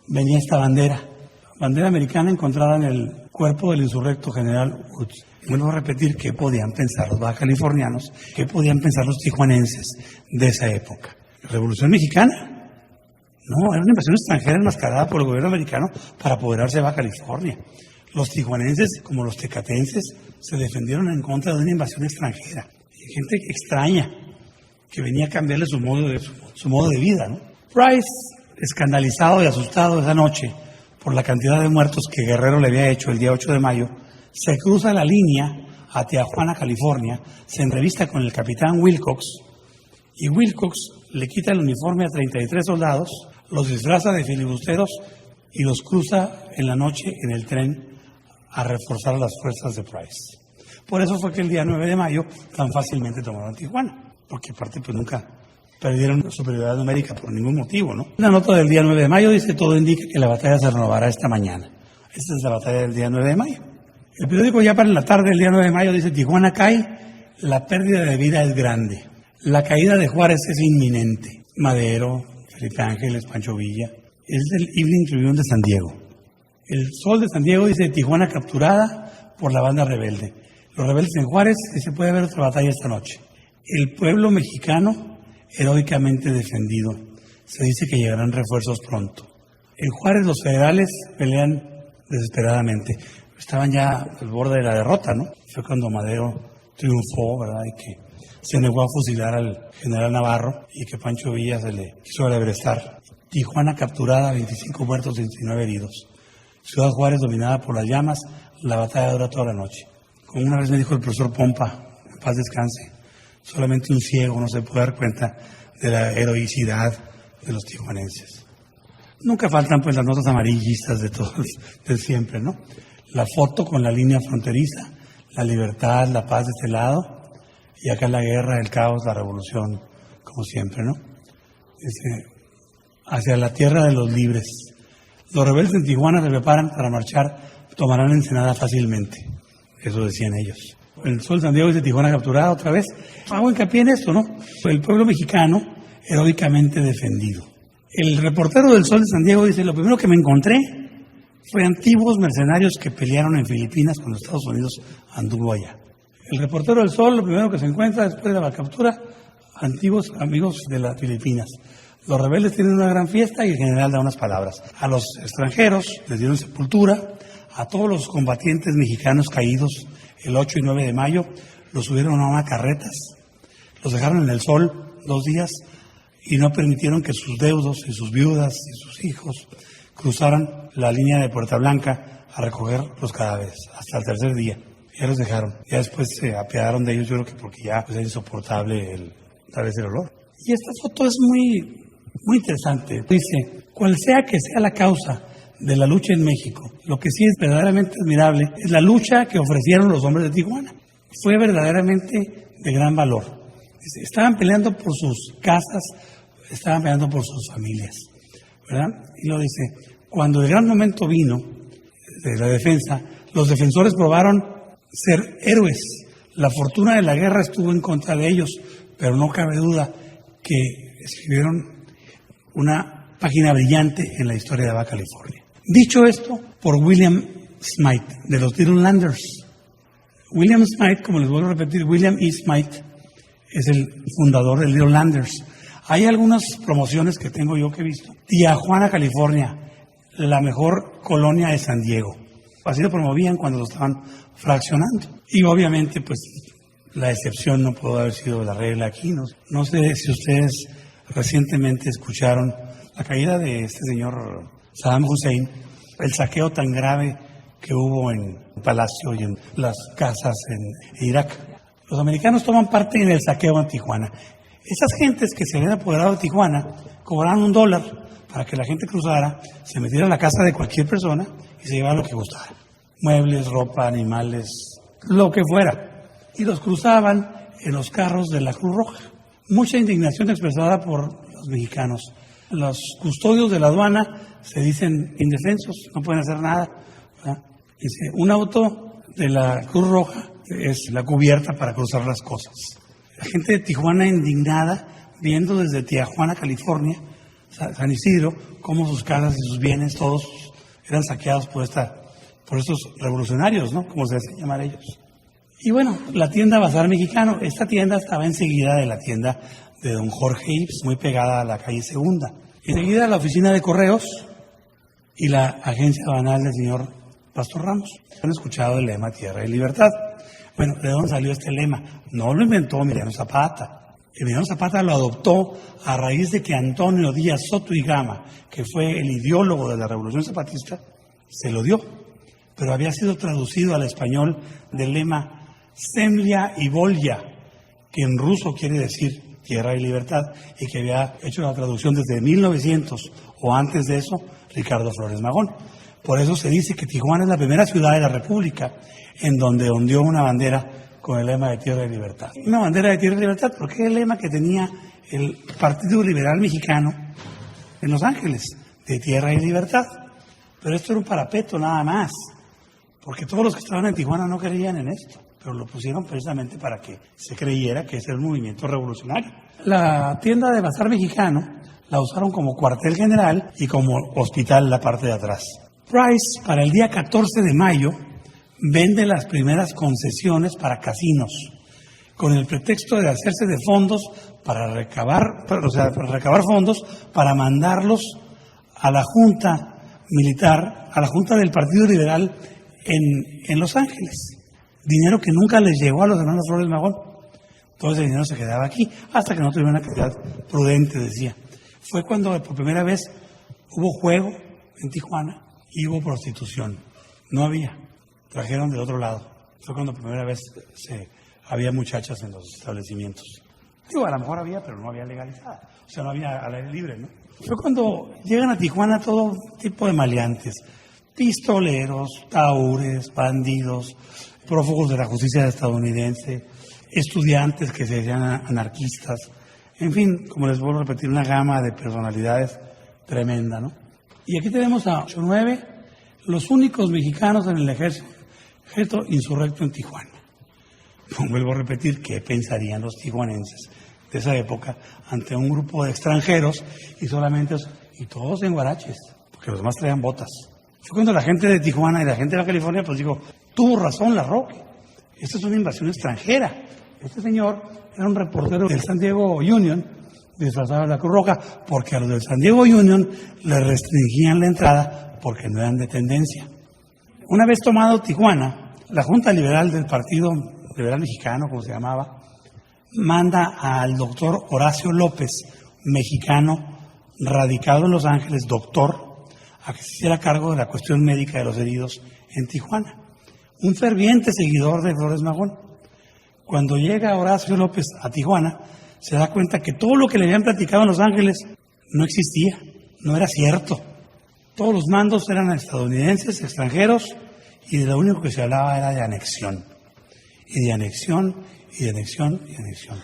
C: venía esta bandera americana encontrada en el cuerpo del insurrecto general Woods. Y vuelvo a repetir, ¿qué podían pensar los baja californianos? ¿Qué podían pensar los tijuanenses de esa época? ¿Revolución Mexicana? No, era una invasión extranjera enmascarada por el gobierno americano para apoderarse de Baja California. Los tijuanenses, como los tecatenses, se defendieron en contra de una invasión extranjera. Gente extraña que venía a cambiarle su modo de vida, ¿no? Price, escandalizado y asustado esa noche por la cantidad de muertos que Guerrero le había hecho el día 8 de mayo, se cruza la línea a Tijuana, California, se entrevista con el capitán Wilcox, y Wilcox le quita el uniforme a 33 soldados, los disfraza de filibusteros y los cruza en la noche en el tren a reforzar las fuerzas de Price. Por eso fue que el día 9 de mayo tan fácilmente tomaron Tijuana, porque aparte pues nunca perdieron superioridad numérica por ningún motivo, ¿no? La nota del día 9 de mayo dice, todo indica que la batalla se renovará esta mañana. Esta es la batalla del día 9 de mayo. El periódico ya para la tarde del día 9 de mayo dice, Tijuana cae, la pérdida de vida es grande. La caída de Juárez es inminente. Madero, Felipe Ángeles, Pancho Villa. Es del Evening Tribune de San Diego. El Sol de San Diego dice, Tijuana capturada por la banda rebelde. Los rebeldes en Juárez, y se puede ver otra batalla esta noche. El pueblo mexicano, heroicamente defendido. Se dice que llegarán refuerzos pronto. En Juárez los federales pelean desesperadamente. Estaban ya al borde de la derrota, ¿no? Fue cuando Madero triunfó, ¿verdad? Y que se negó a fusilar al general Navarro y que Pancho Villa se le quiso alebrestar. Tijuana capturada, 25 muertos, 29 heridos. Ciudad Juárez dominada por las llamas, la batalla dura toda la noche. Como una vez me dijo el profesor Pompa, en paz descanse, solamente un ciego no se puede dar cuenta de la heroicidad de los tijuanenses. Nunca faltan pues las notas amarillistas de todos, de siempre, ¿no? La foto con la línea fronteriza, la libertad, la paz de este lado, y acá la guerra, el caos, la revolución, como siempre, ¿no? Dice, hacia la tierra de los libres. Los rebeldes en Tijuana se preparan para marchar, tomarán Ensenada fácilmente. Eso decían ellos. El Sol de San Diego dice Tijuana capturada otra vez. Hago hincapié en esto, ¿no? El pueblo mexicano heroicamente defendido. El reportero del Sol de San Diego dice, lo primero que me encontré fue antiguos mercenarios que pelearon en Filipinas cuando Estados Unidos anduvo allá. El reportero del Sol, lo primero que se encuentra después de la captura, antiguos amigos de las Filipinas. Los rebeldes tienen una gran fiesta y el general da unas palabras. A los extranjeros les dieron sepultura, a todos los combatientes mexicanos caídos el 8 y 9 de mayo, los subieron a unas carretas, los dejaron en el sol 2 días y no permitieron que sus deudos y sus viudas y sus hijos cruzaran la línea de Puerta Blanca a recoger los cadáveres hasta el tercer día. Ya los dejaron. Ya después se apiadaron de ellos, yo creo que porque ya pues, era insoportable tal vez el olor. Y esta foto es muy interesante. Dice, cual sea que sea la causa de la lucha en México, lo que sí es verdaderamente admirable es la lucha que ofrecieron los hombres de Tijuana. Fue verdaderamente de gran valor. Dice, estaban peleando por sus casas, estaban peleando por sus familias, ¿verdad? Y lo dice, cuando el gran momento vino de la defensa, los defensores probaron ser héroes. La fortuna de la guerra estuvo en contra de ellos, pero no cabe duda que escribieron una página brillante en la historia de Baja California. Dicho esto, por William Smythe, de los Little Landers. William Smythe, como les vuelvo a repetir, William E. Smythe es el fundador de Little Landers. Hay algunas promociones que tengo yo que he visto. Tijuana, California, la mejor colonia de San Diego. Así lo promovían cuando lo estaban fraccionando. Y obviamente, pues, la excepción no pudo haber sido la regla aquí. No sé si ustedes recientemente escucharon la caída de este señor Saddam Hussein, el saqueo tan grave que hubo en el palacio y en las casas en Irak. Los americanos toman parte en el saqueo en Tijuana. Esas gentes que se habían apoderado de Tijuana cobraban $1 para que la gente cruzara, se metiera a la casa de cualquier persona y se llevara lo que gustara. Muebles, ropa, animales, lo que fuera. Y los cruzaban en los carros de la Cruz Roja. Mucha indignación expresada por los mexicanos. Los custodios de la aduana se dicen indefensos, no pueden hacer nada, ¿verdad? Dice, un auto de la Cruz Roja es la cubierta para cruzar las cosas. La gente de Tijuana indignada, viendo desde Tijuana, California, San Isidro, cómo sus casas y sus bienes todos eran saqueados por estos revolucionarios, ¿no? Como se hacen llamar ellos. Y bueno, la tienda Bazar Mexicano, esta tienda estaba enseguida de la tienda de don Jorge Ives, muy pegada a la calle Segunda. Enseguida la oficina de correos y la agencia banal del señor Pastor Ramos. Han escuchado el lema Tierra y Libertad. Bueno, ¿de dónde salió este lema? No lo inventó Emiliano Zapata. Emiliano Zapata lo adoptó a raíz de que Antonio Díaz Soto y Gama, que fue el ideólogo de la Revolución Zapatista, se lo dio. Pero había sido traducido al español del lema Semlia y Volya, que en ruso quiere decir Tierra y Libertad, y que había hecho la traducción desde 1900 o antes de eso Ricardo Flores Magón. Por eso se dice que Tijuana es la primera ciudad de la República en donde ondeó una bandera con el lema de Tierra y Libertad. Una bandera de Tierra y Libertad porque es el lema que tenía el Partido Liberal Mexicano en Los Ángeles, de Tierra y Libertad. Pero esto era un parapeto nada más, porque todos los que estaban en Tijuana no creían en esto, pero lo pusieron precisamente para que se creyera que ese era un movimiento revolucionario. La tienda de Bazar Mexicano la usaron como cuartel general y como hospital en la parte de atrás. Price, para el día 14 de mayo, vende las primeras concesiones para casinos, con el pretexto de hacerse de fondos para recabar fondos para mandarlos a la Junta militar a la Junta del Partido Liberal en Los Ángeles. Dinero que nunca les llegó a los hermanos Flores Magón. Todo ese dinero se quedaba aquí hasta que no tuvieron una actividad prudente, decía. Fue cuando por primera vez hubo juego en Tijuana y hubo prostitución. No había. Trajeron del otro lado. Fue cuando por primera vez había muchachas en los establecimientos. Digo, a lo mejor había, pero no había legalizada. O sea, no había al aire libre, ¿no? Fue cuando llegan a Tijuana todo tipo de maleantes. Pistoleros, taúres, bandidos, prófugos de la justicia estadounidense, estudiantes que se decían anarquistas. En fin, como les vuelvo a repetir, una gama de personalidades tremenda, ¿no? Y aquí tenemos a 8-9, los únicos mexicanos en el ejército insurrecto en Tijuana. Vuelvo a repetir, ¿qué pensarían los tijuanenses de esa época ante un grupo de extranjeros y todos en guaraches, porque los demás traían botas? Fue cuando la gente de Tijuana y la gente de California pues digo, tuvo razón La Roque, esta es una invasión extranjera. Este señor era un reportero del San Diego Union, disfrazado de la Cruz Roja, porque a los del San Diego Union le restringían la entrada porque no eran de tendencia. Una vez tomado Tijuana, la Junta Liberal del Partido Liberal Mexicano, como se llamaba, manda al doctor Horacio López, mexicano, radicado en Los Ángeles, doctor, a que se hiciera cargo de la cuestión médica de los heridos en Tijuana. Un ferviente seguidor de Flores Magón. Cuando llega Horacio López a Tijuana, se da cuenta que todo lo que le habían platicado en Los Ángeles no existía, no era cierto. Todos los mandos eran estadounidenses, extranjeros, y de lo único que se hablaba era de anexión. Y de anexión, y de anexión, y de anexión.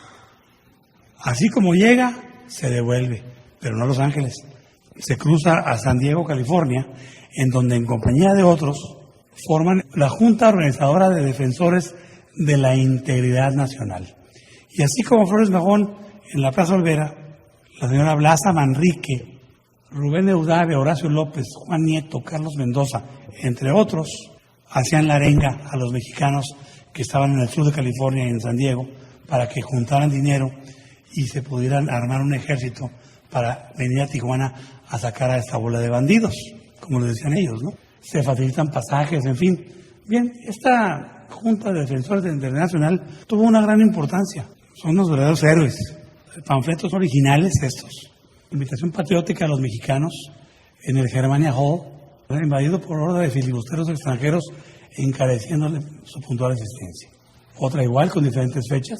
C: Así como llega, se devuelve, pero no a Los Ángeles. Se cruza a San Diego, California, en donde en compañía de otros forman la Junta Organizadora de Defensores de la Integridad Nacional. Y así como Flores Magón en la Plaza Olvera, la señora Blasa Manrique, Rubén Eudave, Horacio López, Juan Nieto, Carlos Mendoza, entre otros, hacían la arenga a los mexicanos que estaban en el sur de California y en San Diego para que juntaran dinero y se pudieran armar un ejército para venir a Tijuana a sacar a esta bola de bandidos, como lo decían ellos, ¿no? Se facilitan pasajes, en fin. Bien, esta Junta de Defensores de la Integridad Nacional tuvo una gran importancia. Son unos verdaderos héroes. Panfletos originales estos. Invitación patriótica a los mexicanos en el Germania Hall, invadido por horda de filibusteros extranjeros, encareciéndole su puntual existencia. Otra igual, con diferentes fechas.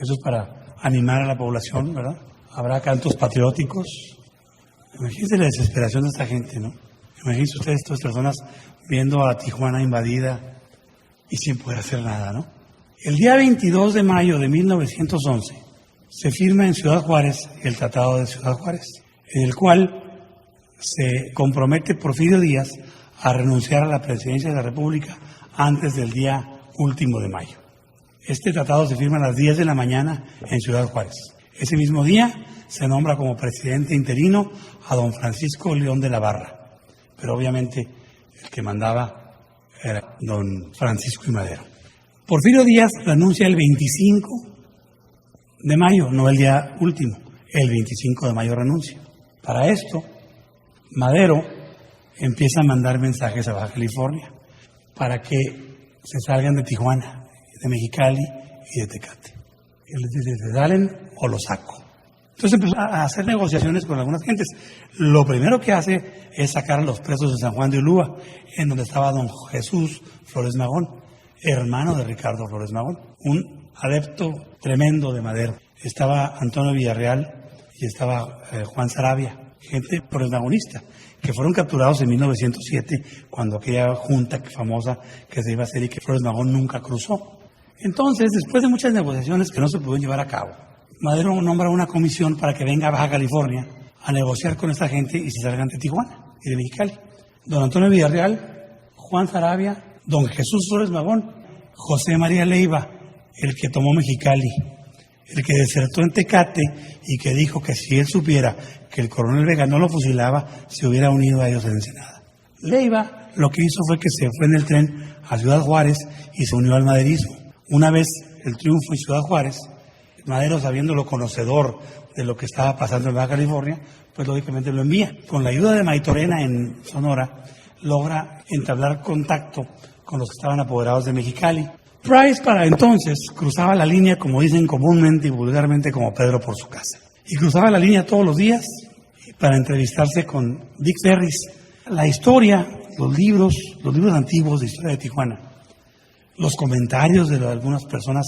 C: Eso es para animar a la población, ¿verdad? Habrá cantos patrióticos. Imagínense la desesperación de esta gente, ¿no? Imagínense ustedes, todas estas personas viendo a Tijuana invadida y sin poder hacer nada, ¿no? El día 22 de mayo de 1911 se firma en Ciudad Juárez el Tratado de Ciudad Juárez, en el cual se compromete Porfirio Díaz a renunciar a la presidencia de la República antes del día último de mayo. Este tratado se firma a las 10 de la mañana en Ciudad Juárez. Ese mismo día se nombra como presidente interino a don Francisco León de la Barra, pero obviamente el que mandaba era don Francisco I. Madero. Porfirio Díaz renuncia el 25 de mayo, no el día último, el 25 de mayo renuncia. Para esto, Madero empieza a mandar mensajes a Baja California para que se salgan de Tijuana, de Mexicali y de Tecate. Él les dice, ¿se salen o los saco? Entonces empezó a hacer negociaciones con algunas gentes. Lo primero que hace es sacar a los presos de San Juan de Ulúa, en donde estaba don Jesús Flores Magón, hermano de Ricardo Flores Magón, un adepto tremendo de Madero. Estaba Antonio Villarreal y estaba Juan Sarabia, gente flores-magonista, que fueron capturados en 1907, cuando aquella junta famosa que se iba a hacer y que Flores Magón nunca cruzó. Entonces, después de muchas negociaciones que no se pudieron llevar a cabo, Madero nombra una comisión para que venga a Baja California a negociar con esta gente y se salgan de Tijuana y de Mexicali. Don Antonio Villarreal, Juan Sarabia, don Jesús Flores Magón, José María Leiva, el que tomó Mexicali, el que desertó en Tecate y que dijo que si él supiera que el coronel Vega no lo fusilaba, se hubiera unido a ellos en Ensenada. Leiva lo que hizo fue que se fue en el tren a Ciudad Juárez y se unió al maderismo. Una vez el triunfo en Ciudad Juárez, Madero, sabiendo lo conocedor de lo que estaba pasando en Baja California, pues lógicamente lo envía. Con la ayuda de Maitorena en Sonora, logra entablar contacto con los que estaban apoderados de Mexicali. Price para entonces cruzaba la línea, como dicen comúnmente y vulgarmente, como Pedro por su casa. Y cruzaba la línea todos los días para entrevistarse con Dick Ferris. La historia, los libros antiguos de historia de Tijuana, los comentarios de algunas personas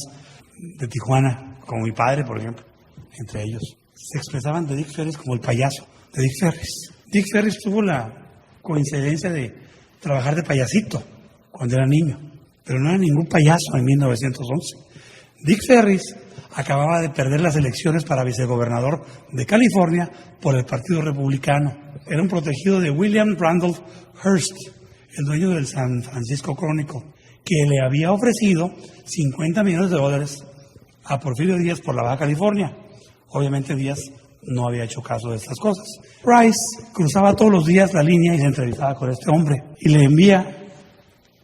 C: de Tijuana, como mi padre, por ejemplo, entre ellos, se expresaban de Dick Ferris como el payaso de Dick Ferris. Dick Ferris tuvo la coincidencia de trabajar de payasito cuando era niño, pero no era ningún payaso en 1911. Dick Ferris acababa de perder las elecciones para vicegobernador de California por el Partido Republicano. Era un protegido de William Randolph Hearst, el dueño del San Francisco Chronicle, que le había ofrecido $50 millones a Porfirio Díaz por la Baja California. Obviamente Díaz no había hecho caso de estas cosas. Price cruzaba todos los días la línea y se entrevistaba con este hombre y le envía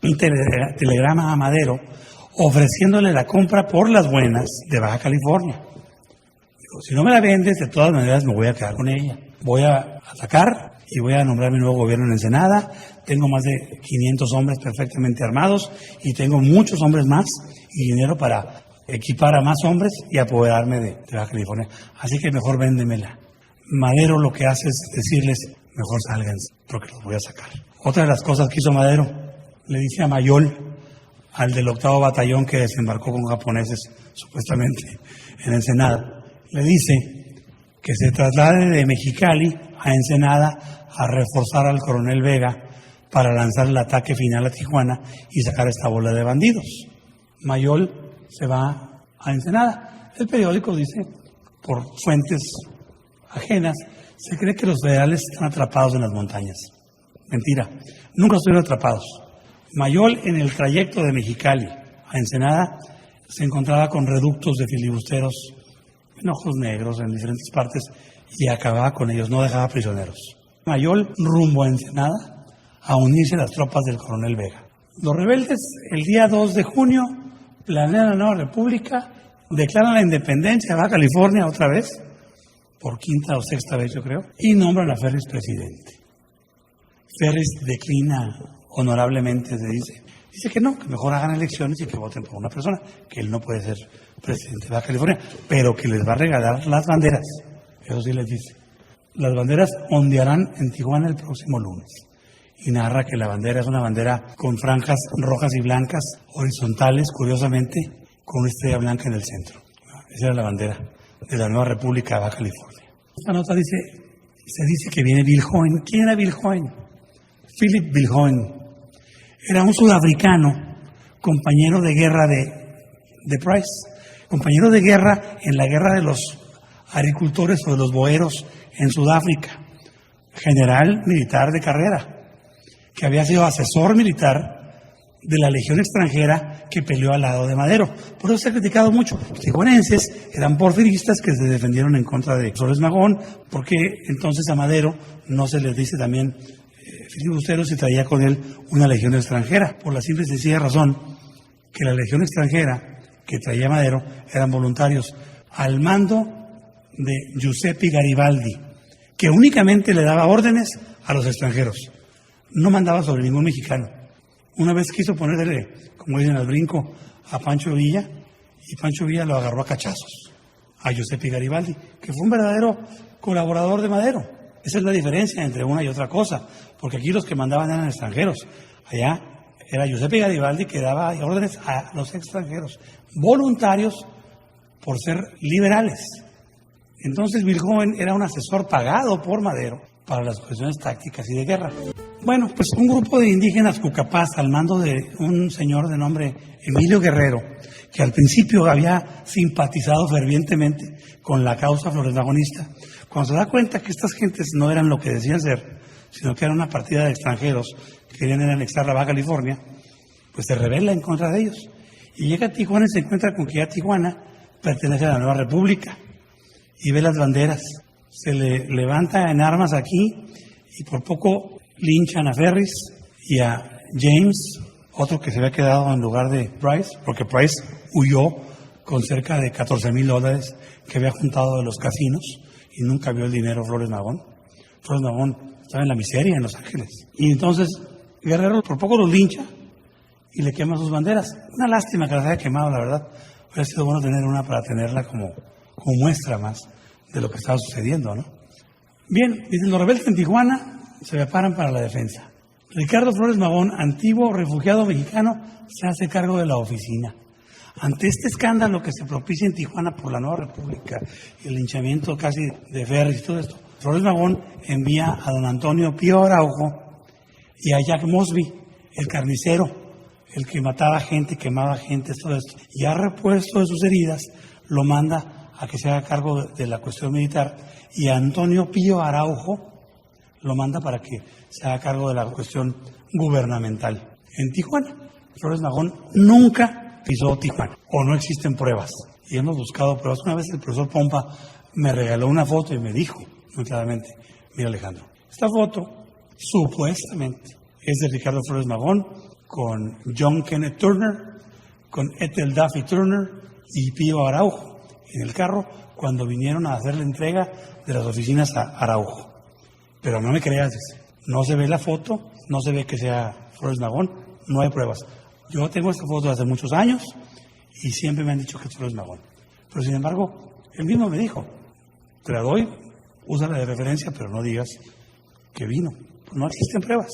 C: un telegrama a Madero ofreciéndole la compra por las buenas de Baja California. Digo, si no me la vendes, de todas maneras me voy a quedar con ella. Voy a atacar y voy a nombrar mi nuevo gobierno en Ensenada. Tengo más de 500 hombres perfectamente armados y tengo muchos hombres más y dinero para equipar a más hombres y apoderarme de Baja California. Así que mejor véndemela. Madero lo que hace es decirles, mejor salgan porque los voy a sacar. Otra de las cosas que hizo Madero, le dice a Mayol, al del 8º batallón que desembarcó con japoneses supuestamente en Ensenada, le dice que se traslade de Mexicali a Ensenada a reforzar al coronel Vega para lanzar el ataque final a Tijuana y sacar esta bola de bandidos. Mayol se va a Ensenada. El periódico dice, por fuentes ajenas, se cree que los federales están atrapados en las montañas. Mentira, nunca estuvieron atrapados. Mayol, en el trayecto de Mexicali a Ensenada, se encontraba con reductos de filibusteros en Ojos Negros, en diferentes partes, y acababa con ellos, no dejaba prisioneros. Mayol rumbo a Ensenada a unirse a las tropas del coronel Vega. Los rebeldes, el día 2 de junio, planean la nueva república, declaran la independencia de Baja California otra vez, por 5ª o 6ª vez yo creo, y nombran a Ferris presidente. Ferris declina honorablemente, se dice que no, que mejor hagan elecciones y que voten por una persona, que él no puede ser presidente de Baja California, pero que les va a regalar las banderas. Eso sí les dice. Las banderas ondearán en Tijuana el próximo lunes. Y narra que la bandera es una bandera con franjas rojas y blancas, horizontales, curiosamente, con una estrella blanca en el centro. Esa era la bandera de la nueva República de Baja California. Esta nota se dice que viene Bill Hoyne. ¿Quién era Bill Hoyne? Philip Bill Hoyne. Era un sudafricano, compañero de guerra de Price, compañero de guerra en la guerra de los agricultores o de los boeros en Sudáfrica, general militar de carrera, que había sido asesor militar de la Legión extranjera que peleó al lado de Madero. Por eso se ha criticado mucho. Los tijuanenses eran porfiristas que se defendieron en contra de Flores Magón, porque entonces a Madero no se les dice también filibusteros y traía con él una legión extranjera, por la simple y sencilla razón que la legión extranjera que traía Madero eran voluntarios al mando de Giuseppe Garibaldi, que únicamente le daba órdenes a los extranjeros, no mandaba sobre ningún mexicano. Una vez quiso ponerle, como dicen al brinco, a Pancho Villa, y Pancho Villa lo agarró a cachazos a Giuseppe Garibaldi, que fue un verdadero colaborador de Madero. Esa es la diferencia entre una y otra cosa, porque aquí los que mandaban eran extranjeros. Allá era Giuseppe Garibaldi que daba órdenes a los extranjeros, voluntarios por ser liberales. Entonces Bill Hoyne era un asesor pagado por Madero para las cuestiones tácticas y de guerra. Bueno, pues un grupo de indígenas cucapás al mando de un señor de nombre Emilio Guerrero, que al principio había simpatizado fervientemente con la causa floresmagonista, cuando se da cuenta que estas gentes no eran lo que decían ser, sino que era una partida de extranjeros que querían anexar la Baja California, pues se rebela en contra de ellos. Y llega a Tijuana y se encuentra con que ya Tijuana pertenece a la nueva república y ve las banderas. Se le levanta en armas aquí y por poco linchan a Ferris y a James, otro que se había quedado en lugar de Price, porque Price huyó con cerca de $14,000 que había juntado de los casinos y nunca vio el dinero Flores Magón. Flores Magón estaba en la miseria en Los Ángeles. Y entonces Guerrero por poco los lincha y le quema sus banderas. Una lástima que las haya quemado, la verdad. Hubiera sido bueno tener una para tenerla como muestra más de lo que estaba sucediendo, ¿no? Bien, dicen los rebeldes en Tijuana se preparan para la defensa. Ricardo Flores Magón, antiguo refugiado mexicano, se hace cargo de la oficina. Ante este escándalo que se propicia en Tijuana por la Nueva República y el linchamiento casi de Ferris y todo esto, Flores Magón envía a don Antonio Pío Araujo y a Jack Mosby, el carnicero, el que mataba gente, quemaba gente, todo esto. Y a repuesto de sus heridas, lo manda a que se haga cargo de la cuestión militar, y a Antonio Pío Araujo lo manda para que se haga cargo de la cuestión gubernamental. En Tijuana, Flores Magón nunca pisó Tijuana, o no existen pruebas. Y hemos buscado pruebas. Una vez el profesor Pompa me regaló una foto y me dijo muy claramente: mira, Alejandro, esta foto supuestamente es de Ricardo Flores Magón con John Kenneth Turner, con Ethel Duffy Turner y Pío Araujo en el carro cuando vinieron a hacer la entrega de las oficinas a Araujo. Pero no me creas, no se ve la foto, no se ve que sea Flores Magón, no hay pruebas. Yo tengo esta foto hace muchos años y siempre me han dicho que es Flores Magón. Pero sin embargo, él mismo me dijo: te la doy, úsala de referencia, pero no digas que vino. Pues no existen pruebas.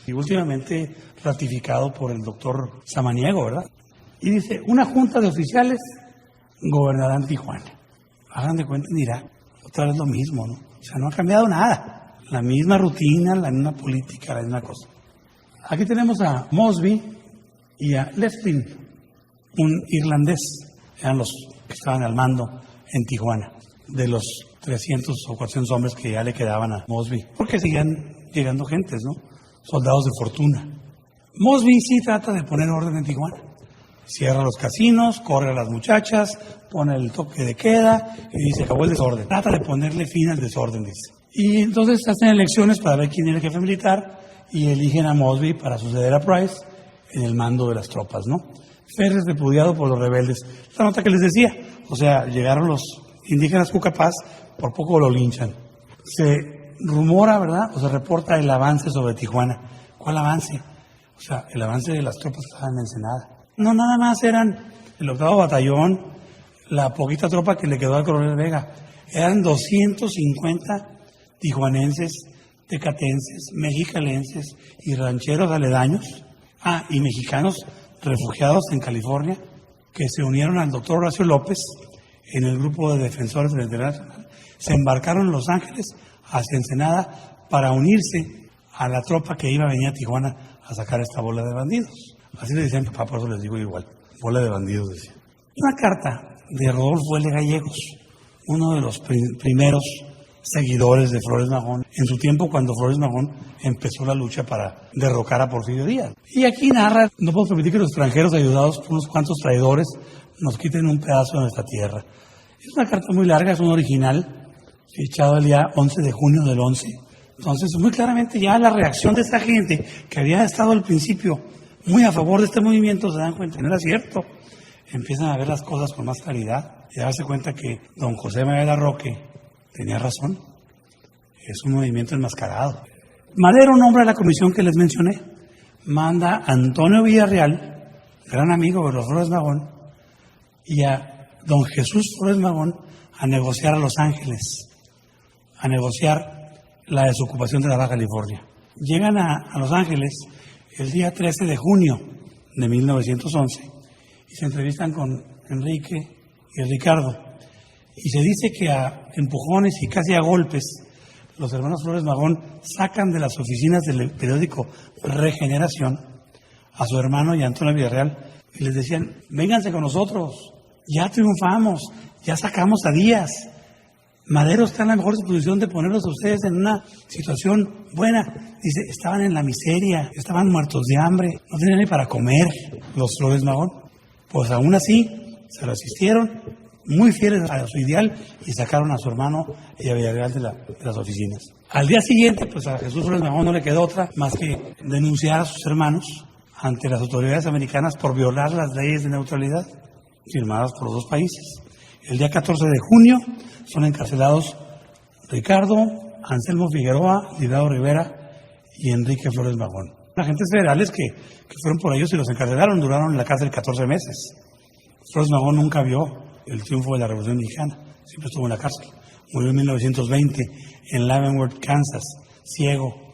C: Y últimamente ratificado por el doctor Samaniego, ¿verdad? Y dice: una junta de oficiales gobernará en Tijuana. Hagan de cuenta, dirá, otra vez lo mismo, ¿no? O sea, no ha cambiado nada. La misma rutina, la misma política, la misma cosa. Aquí tenemos a Mosby y a Leftin, un irlandés. Eran los que estaban al mando en Tijuana, de los 300 o 400 hombres que ya le quedaban a Mosby, porque seguían llegando gentes, ¿no? Soldados de fortuna. Mosby sí trata de poner orden en Tijuana. Cierra los casinos, corre a las muchachas, pone el toque de queda y dice: acabó el desorden. Trata de ponerle fin al desorden, dice. Y entonces hacen elecciones para ver quién era el jefe militar y eligen a Mosby para suceder a Price en el mando de las tropas, ¿no? Ferris repudiado por los rebeldes. La nota que les decía, o sea, llegaron los indígenas Cucapás, por poco lo linchan. Se rumora, ¿verdad? O se reporta el avance sobre Tijuana. ¿Cuál avance? O sea, el avance de las tropas que estaban en Ensenada. No, nada más eran el 8º batallón, la poquita tropa que le quedó al coronel Vega. Eran 250 tijuanenses, tecatenses, mexicalenses y rancheros aledaños, y mexicanos refugiados en California, que se unieron al doctor Horacio López en el grupo de defensores del Internacional. Se embarcaron en Los Ángeles hacia Ensenada para unirse a la tropa que iba a venir a Tijuana a sacar esta bola de bandidos. Así le decían, papá, por eso les digo igual, bola de bandidos, decía. Una carta de Rodolfo L. Gallegos, uno de los primeros seguidores de Flores Magón, en su tiempo cuando Flores Magón empezó la lucha para derrocar a Porfirio Díaz. Y aquí narra: no podemos permitir que los extranjeros, ayudados por unos cuantos traidores, nos quiten un pedazo de nuestra tierra. Es una carta muy larga, es un original, fechado el día 11 de junio del 11. Entonces, muy claramente ya la reacción de esta gente que había estado al principio muy a favor de este movimiento, se dan cuenta que no era cierto. Empiezan a ver las cosas con más claridad y a darse cuenta que don José María Larroque tenía razón. Es un movimiento enmascarado. Madero nombra la comisión que les mencioné. Manda a Antonio Villarreal, gran amigo de los Flores Magón, y a don Jesús Flores Magón a negociar a Los Ángeles, a negociar la desocupación de la Baja California. Llegan a Los Ángeles el día 13 de junio de 1911 y se entrevistan con Enrique y Ricardo. Y se dice que a empujones y casi a golpes los hermanos Flores Magón sacan de las oficinas del periódico Regeneración a su hermano y a Antonio Villarreal y les decían: vénganse con nosotros, ya triunfamos, ya sacamos a Díaz. Madero está en la mejor disposición de ponerlos a ustedes en una situación buena. Dice: estaban en la miseria, estaban muertos de hambre, no tenían ni para comer los Flores Magón. Pues aún así se resistieron, muy fieles a su ideal, y sacaron a su hermano y a Villarreal de las oficinas. Al día siguiente, pues a Jesús Flores Magón no le quedó otra más que denunciar a sus hermanos ante las autoridades americanas por violar las leyes de neutralidad. firmadas por los dos países. El día 14 de junio son encarcelados Ricardo, Anselmo Figueroa, Librado Rivera y Enrique Flores Magón. Agentes federales que fueron por ellos y los encarcelaron, duraron en la cárcel 14 meses. Flores Magón nunca vio el triunfo de la Revolución Mexicana, siempre estuvo en la cárcel. Murió en 1920 en Leavenworth, Kansas, ciego,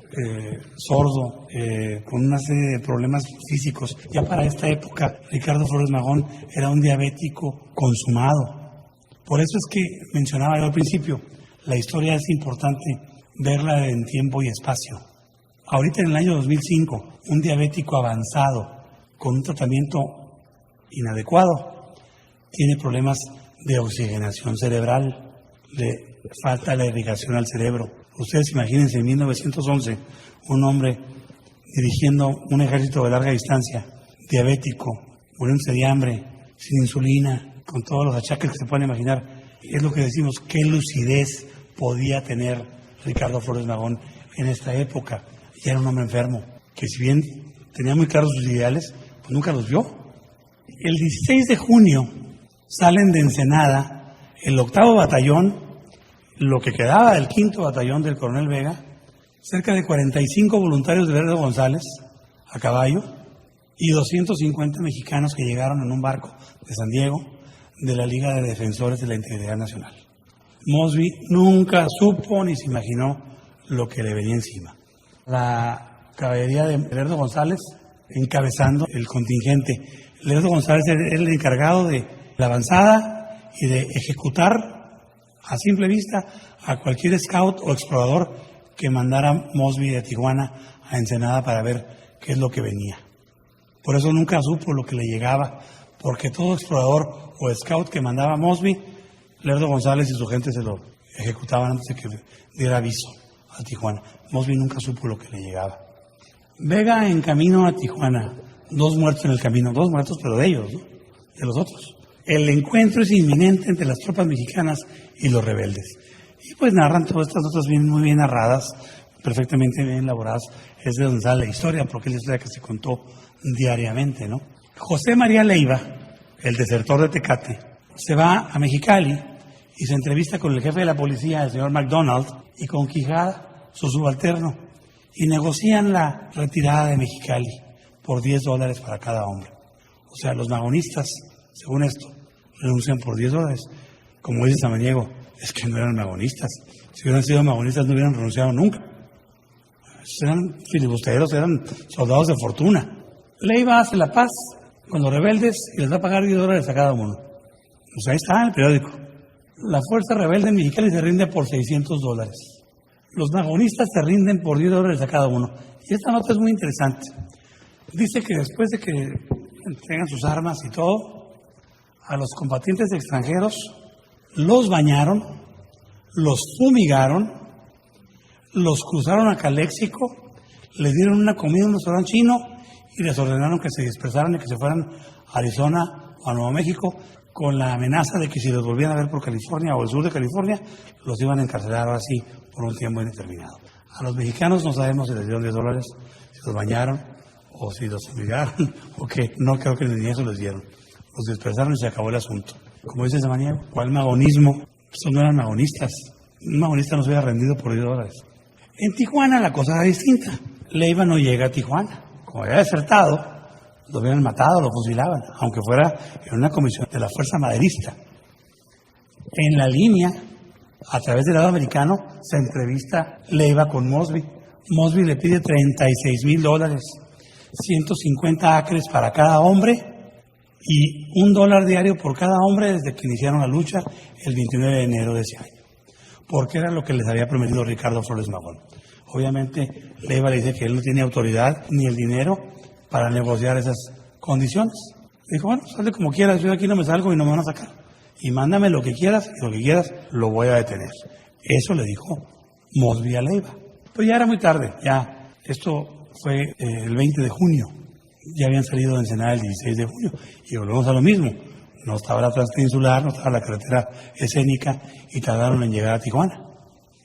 C: sordo, con una serie de problemas físicos. Ya para esta época, Ricardo Flores Magón era un diabético consumado. Por eso es que mencionaba yo al principio, la historia es importante verla en tiempo y espacio. Ahorita en el año 2005, un diabético avanzado con un tratamiento inadecuado tiene problemas de oxigenación cerebral, le falta la irrigación al cerebro. Ustedes imagínense, en 1911, un hombre dirigiendo un ejército de larga distancia, diabético, muriéndose de hambre, sin insulina, con todos los achaques que se pueden imaginar. Es lo que decimos, qué lucidez podía tener Ricardo Flores Magón en esta época. Ya era un hombre enfermo, que si bien tenía muy claros sus ideales, pues nunca los vio. El 16 de junio salen de Ensenada el 8º batallón, lo que quedaba del 5º batallón del coronel Vega, cerca de 45 voluntarios de Lerdo González a caballo y 250 mexicanos que llegaron en un barco de San Diego de la Liga de Defensores de la Integridad Nacional. Mosby nunca supo ni se imaginó lo que le venía encima. La caballería de Lerdo González encabezando el contingente. Lerdo González era el encargado de la avanzada y de ejecutar a simple vista a cualquier scout o explorador que mandara Mosby de Tijuana a Ensenada para ver qué es lo que venía. Por eso nunca supo lo que le llegaba, porque todo explorador o scout que mandaba Mosby, Lerdo González y su gente se lo ejecutaban antes de que diera aviso a Tijuana. Mosby nunca supo lo que le llegaba. Vega en camino a Tijuana, 2 muertos en el camino, 2 muertos pero de ellos, ¿no? De los otros. El encuentro es inminente entre las tropas mexicanas y los rebeldes. Y pues narran todas estas notas muy bien narradas, perfectamente bien elaboradas. Es de donde sale la historia, porque es la historia que se contó diariamente, ¿no? José María Leiva, el desertor de Tecate, se va a Mexicali y se entrevista con el jefe de la policía, el señor McDonald, y con Quijada, su subalterno, y negocian la retirada de Mexicali por $10 para cada hombre. O sea, los magonistas, según esto, renuncian por $10. Como dice Samaniego, es que no eran magonistas. Si hubieran sido magonistas no hubieran renunciado nunca. Eran filibusteros, eran soldados de fortuna. Leiva hace la paz con los rebeldes y les va a pagar $10 a cada uno. Pues ahí está en el periódico. La fuerza rebelde en Mexicali se rinde por $600. Los magonistas se rinden por $10 a cada uno. Y esta nota es muy interesante. Dice que después de que entregan sus armas y todo, a los combatientes extranjeros los bañaron, los fumigaron, los cruzaron a Caléxico, les dieron una comida en un restaurante chino y les ordenaron que se dispersaran y que se fueran a Arizona o a Nuevo México, con la amenaza de que si los volvían a ver por California o el sur de California, los iban a encarcelar ahora sí por un tiempo indeterminado. A los mexicanos no sabemos si les dieron $10, si los bañaron o si los fumigaron o qué. No creo que ni eso les dieron. Los dispersaron y se acabó el asunto. Como dice Samaniego, ¿cuál magonismo? Estos no eran magonistas. Un magonista no se había rendido por $10. En Tijuana la cosa era distinta. Leiva no llega a Tijuana. Como había desertado, lo hubieran matado, lo fusilaban, aunque fuera en una comisión de la Fuerza Maderista. En la línea, a través del lado americano, se entrevista Leiva con Mosby. Mosby le pide $36,000, 150 acres para cada hombre y $1 diario por cada hombre desde que iniciaron la lucha el 29 de enero de ese año, porque era lo que les había prometido Ricardo Flores Magón. Obviamente, Leiva le dice que él no tiene autoridad ni el dinero para negociar esas condiciones. Dijo, bueno, sale como quieras, yo de aquí no me salgo y no me van a sacar. Y mándame lo que quieras, y lo que quieras lo voy a detener. Eso le dijo Mosby a Leiva. Pues ya era muy tarde, ya. Esto fue el 20 de junio. Ya habían salido de Ensenada el 16 de junio. Y volvemos a lo mismo. No estaba la transpeninsular, no estaba la carretera escénica y tardaron en llegar a Tijuana.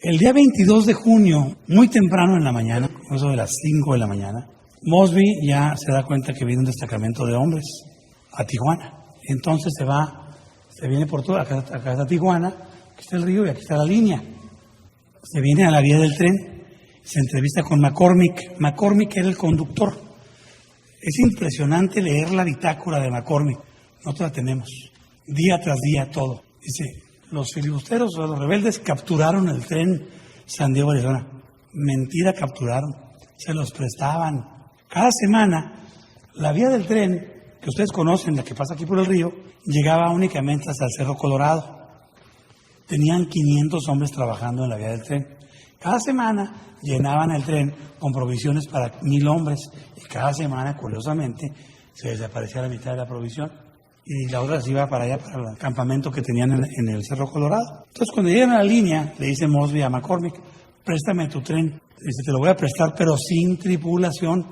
C: El día 22 de junio, muy temprano en la mañana, eso de las 5 de la mañana, Mosby ya se da cuenta que viene un destacamento de hombres a Tijuana. Entonces se viene por todo, acá está Tijuana, aquí está el río y aquí está la línea. Se viene a la vía del tren, se entrevista con McCormick. McCormick era el conductor. Es impresionante leer la bitácora de McCormick. Nosotros la tenemos, día tras día, todo. Dice, los filibusteros o los rebeldes capturaron el tren San Diego, Arizona. Mentira, capturaron. Se los prestaban. Cada semana, la vía del tren, que ustedes conocen, la que pasa aquí por el río, llegaba únicamente hasta el Cerro Colorado. Tenían 500 hombres trabajando en la vía del tren. Cada semana llenaban el tren con provisiones para 1,000 hombres. Y cada semana, curiosamente, se desaparecía la mitad de la provisión. Y la otra se iba para allá, para el campamento que tenían en el Cerro Colorado. Entonces, cuando llegan a la línea, le dice Mosby a McCormick, préstame tu tren. Dice, te lo voy a prestar, pero sin tripulación,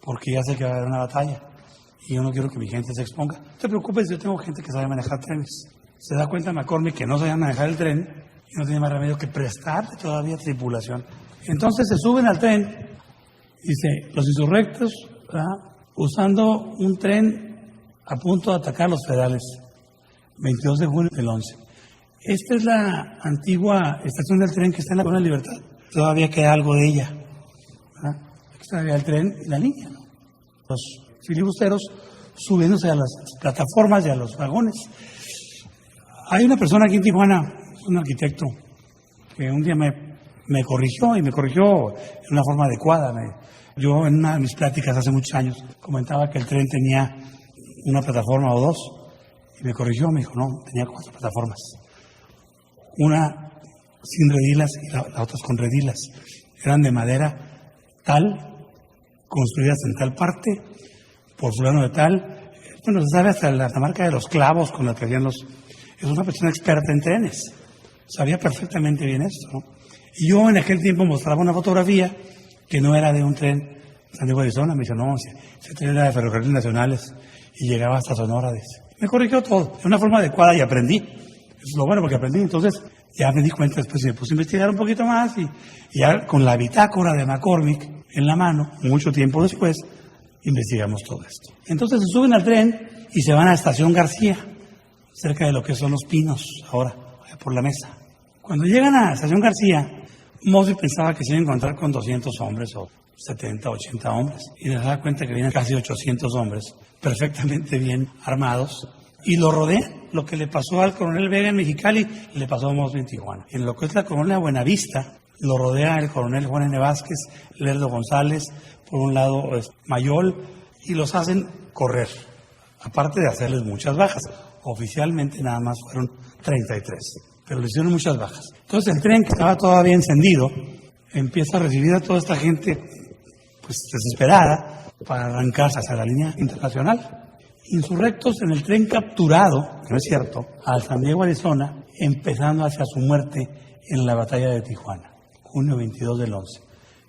C: porque ya sé que va a haber una batalla. Y yo no quiero que mi gente se exponga. No te preocupes, yo tengo gente que sabe manejar trenes. Se da cuenta McCormick que no sabía manejar el tren y no tiene más remedio que prestarle todavía tripulación. Entonces se suben al tren, dice, los insurrectos, ¿verdad?, usando un tren a punto de atacar a los federales, 22 de junio del 11. Esta es la antigua estación del tren que está en la Colonia Libertad. Todavía queda algo de ella, ¿verdad? Aquí está el tren y la línea, ¿no? Los filibusteros subiéndose a las plataformas y a los vagones. Hay una persona aquí en Tijuana, un arquitecto, que un día me corrigió, y me corrigió en una forma adecuada. Yo en una de mis pláticas hace muchos años comentaba que el tren tenía una plataforma o dos, y me corrigió, me dijo, no, tenía 4 plataformas. Una sin redilas y la otra con redilas. Eran de madera tal, construidas en tal parte, por fulano de tal. Bueno, se sabe hasta la marca de los clavos con la que hacían los... Es una persona experta en trenes. Sabía perfectamente bien esto, ¿no? Y yo en aquel tiempo mostraba una fotografía que no era de un tren San Diego, Arizona. Me dice, no, ese tren era de Ferrocarriles Nacionales y llegaba hasta Sonora. Me corrigió todo de una forma adecuada y aprendí. Eso es lo bueno, porque aprendí. Entonces ya me di cuenta, después me puse a investigar un poquito más y ya con la bitácora de McCormick en la mano, mucho tiempo después, investigamos todo esto. Entonces se suben al tren y se van a Estación García, cerca de lo que son Los Pinos, ahora, por la Mesa. Cuando llegan a Estación García, Mosby pensaba que se iba a encontrar con 200 hombres o 70, 80 hombres. Y se da cuenta que vienen casi 800 hombres, perfectamente bien armados, y lo rodean. Lo que le pasó al coronel Vega en Mexicali, le pasó a Mosby en Tijuana. En lo que es la colonia Buenavista, lo rodea el coronel Juan N. Vázquez, Lerdo González, por un lado Mayol, y los hacen correr, aparte de hacerles muchas bajas. Oficialmente nada más fueron 33, pero le hicieron muchas bajas. Entonces el tren, que estaba todavía encendido, empieza a recibir a toda esta gente pues desesperada para arrancarse hacia la línea internacional. Insurrectos en el tren capturado, que no es cierto, al San Diego, Arizona, empezando hacia su muerte en la batalla de Tijuana, junio 22 del 11.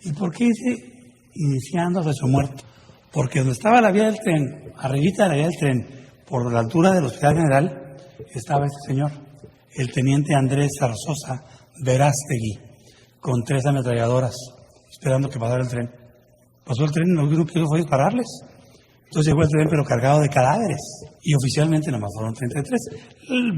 C: ¿Y por qué dice iniciando hacia su muerte? Porque donde estaba la vía del tren, arribita de la vía del tren, por la altura del Hospital General, estaba este señor, el teniente Andrés Zarzosa Verástegui, con 3 ametralladoras, esperando que pasara el tren. Pasó el tren y lo único que hizo fue dispararles. Entonces llegó el tren, pero cargado de cadáveres. Y oficialmente nomás fueron 33.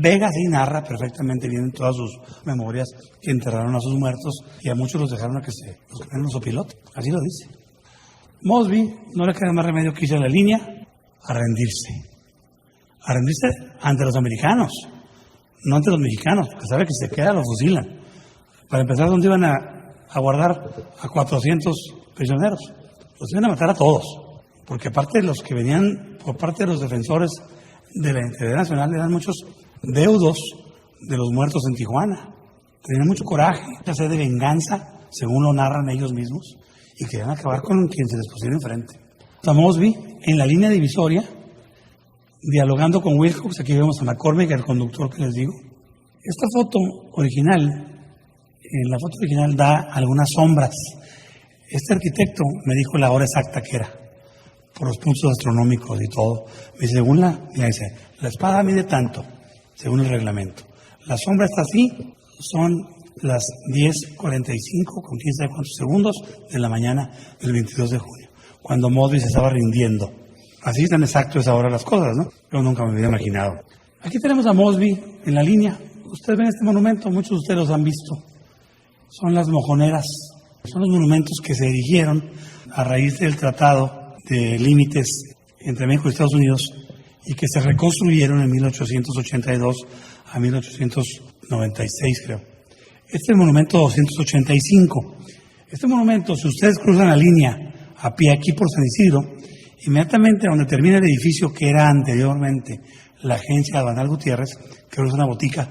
C: Vega sí narra perfectamente bien en todas sus memorias que enterraron a sus muertos y a muchos los dejaron a que los quemaron los opilotes. Así lo dice. Mosby no le queda más remedio que irse a la línea a rendirse. A rendirse ante los americanos, no ante los mexicanos, porque sabe que si se queda lo fusilan. Para empezar, ¿dónde iban a guardar a 400 prisioneros? Los iban a matar a todos. Porque aparte de los que venían por parte de los defensores de la integridad nacional, eran muchos deudos de los muertos en Tijuana. Tenían mucho coraje, sed de venganza, según lo narran ellos mismos, y querían acabar con quien se les pusiera enfrente. Mosby, en la línea divisoria, dialogando con Wilcox, aquí vemos a McCormick, el conductor que les digo. Esta foto original, en la foto original da algunas sombras. Este arquitecto me dijo la hora exacta que era, por los puntos astronómicos y todo. Me dice, según la espada mide tanto, según el reglamento. La sombra está así, son las 10:45 con 15 de cuántos segundos de la mañana del 22 de junio, cuando Mosby se estaba rindiendo Así tan exacto es ahora las cosas, ¿no? Yo nunca me había imaginado. Aquí tenemos a Mosby en la línea. Ustedes ven este monumento, muchos de ustedes los han visto. Son las mojoneras. Son los monumentos que se erigieron a raíz del Tratado de Límites entre México y Estados Unidos y que se reconstruyeron en 1882 a 1896, creo. Este es el monumento 285. Este monumento, si ustedes cruzan la línea a pie aquí por San Isidro, inmediatamente donde termina el edificio que era anteriormente la agencia Banal Gutiérrez, que ahora es una botica,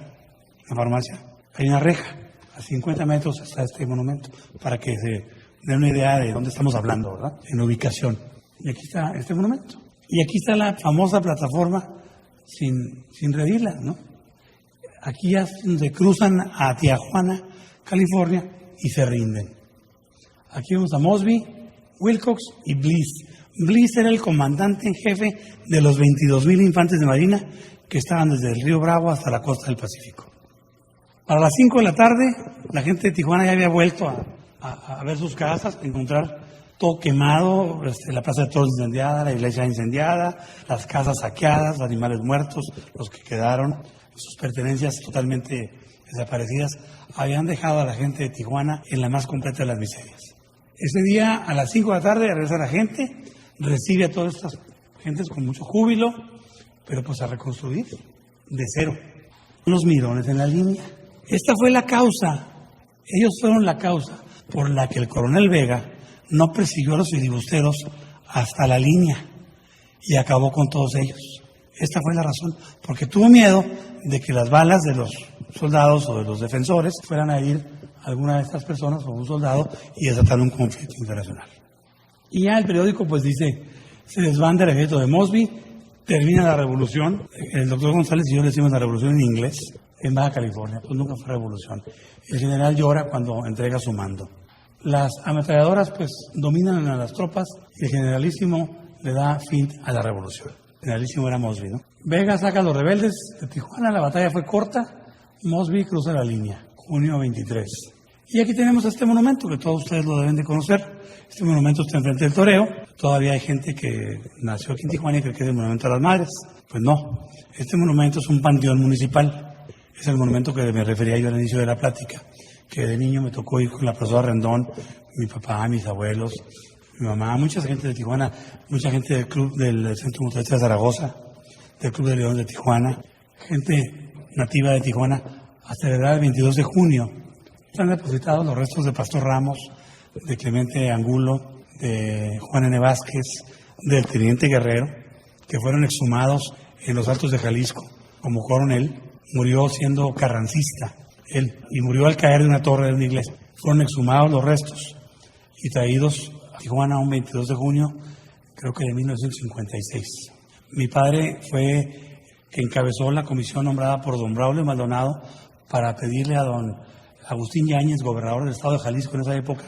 C: una farmacia, hay una reja. A 50 metros está este monumento, para que se den una idea de dónde estamos hablando, ¿verdad? En ubicación. Y aquí está este monumento. Y aquí está la famosa plataforma sin redirla, ¿no? Aquí ya se cruzan a Tijuana, California, y se rinden. Aquí vemos a Mosby, Wilcox y Bliss. Bliss era el comandante en jefe de los 22,000 infantes de marina que estaban desde el río Bravo hasta la costa del Pacífico. Para las 5 de la tarde, la gente de Tijuana ya había vuelto a ver sus casas, a encontrar todo quemado, la plaza de toros incendiada, la iglesia incendiada, las casas saqueadas, los animales muertos, los que quedaron, sus pertenencias totalmente desaparecidas, habían dejado a la gente de Tijuana en la más completa de las miserias. Ese día, a las 5 de la tarde, regresa la gente, recibe a todas estas gentes con mucho júbilo, pero pues a reconstruir de cero. Los mirones en la línea. Esta fue la causa, ellos fueron la causa por la que el coronel Vega no persiguió a los filibusteros hasta la línea y acabó con todos ellos. Esta fue la razón, porque tuvo miedo de que las balas de los soldados o de los defensores fueran a herir a alguna de estas personas o un soldado y desatar un conflicto internacional. Y ya el periódico pues dice, se desbanda el ejército de Mosby, termina la revolución. El doctor González y yo le decimos la revolución en inglés, en Baja California, pues nunca fue revolución. El general llora cuando entrega su mando. Las ametralladoras pues dominan a las tropas y el generalísimo le da fin a la revolución. El generalísimo era Mosby, ¿no? Vega saca a los rebeldes de Tijuana, la batalla fue corta, Mosby cruza la línea, junio 23. Y aquí tenemos este monumento que todos ustedes lo deben de conocer. Este monumento está enfrente del toreo. Todavía hay gente que nació aquí en Tijuana y cree que es el monumento a las madres. Pues no, este monumento es un panteón municipal. Es el monumento que me refería yo al inicio de la plática, que de niño me tocó ir con la profesora Rendón, mi papá, mis abuelos, mi mamá, mucha gente de Tijuana, mucha gente del club del Centro Mutualista de Zaragoza, del Club de León de Tijuana, gente nativa de Tijuana, a celebrar el 22 de junio. Están depositados los restos de Pastor Ramos, de Clemente Angulo, de Juan N. Vázquez, del Teniente Guerrero, que fueron exhumados en los Altos de Jalisco como coronel. Murió siendo carrancista, él, y murió al caer de una torre de una iglesia. Fueron exhumados los restos y traídos a Tijuana un 22 de junio, creo que de 1956. Mi padre fue que encabezó la comisión nombrada por don Braulio Maldonado para pedirle a don Agustín Yáñez, gobernador del estado de Jalisco en esa época,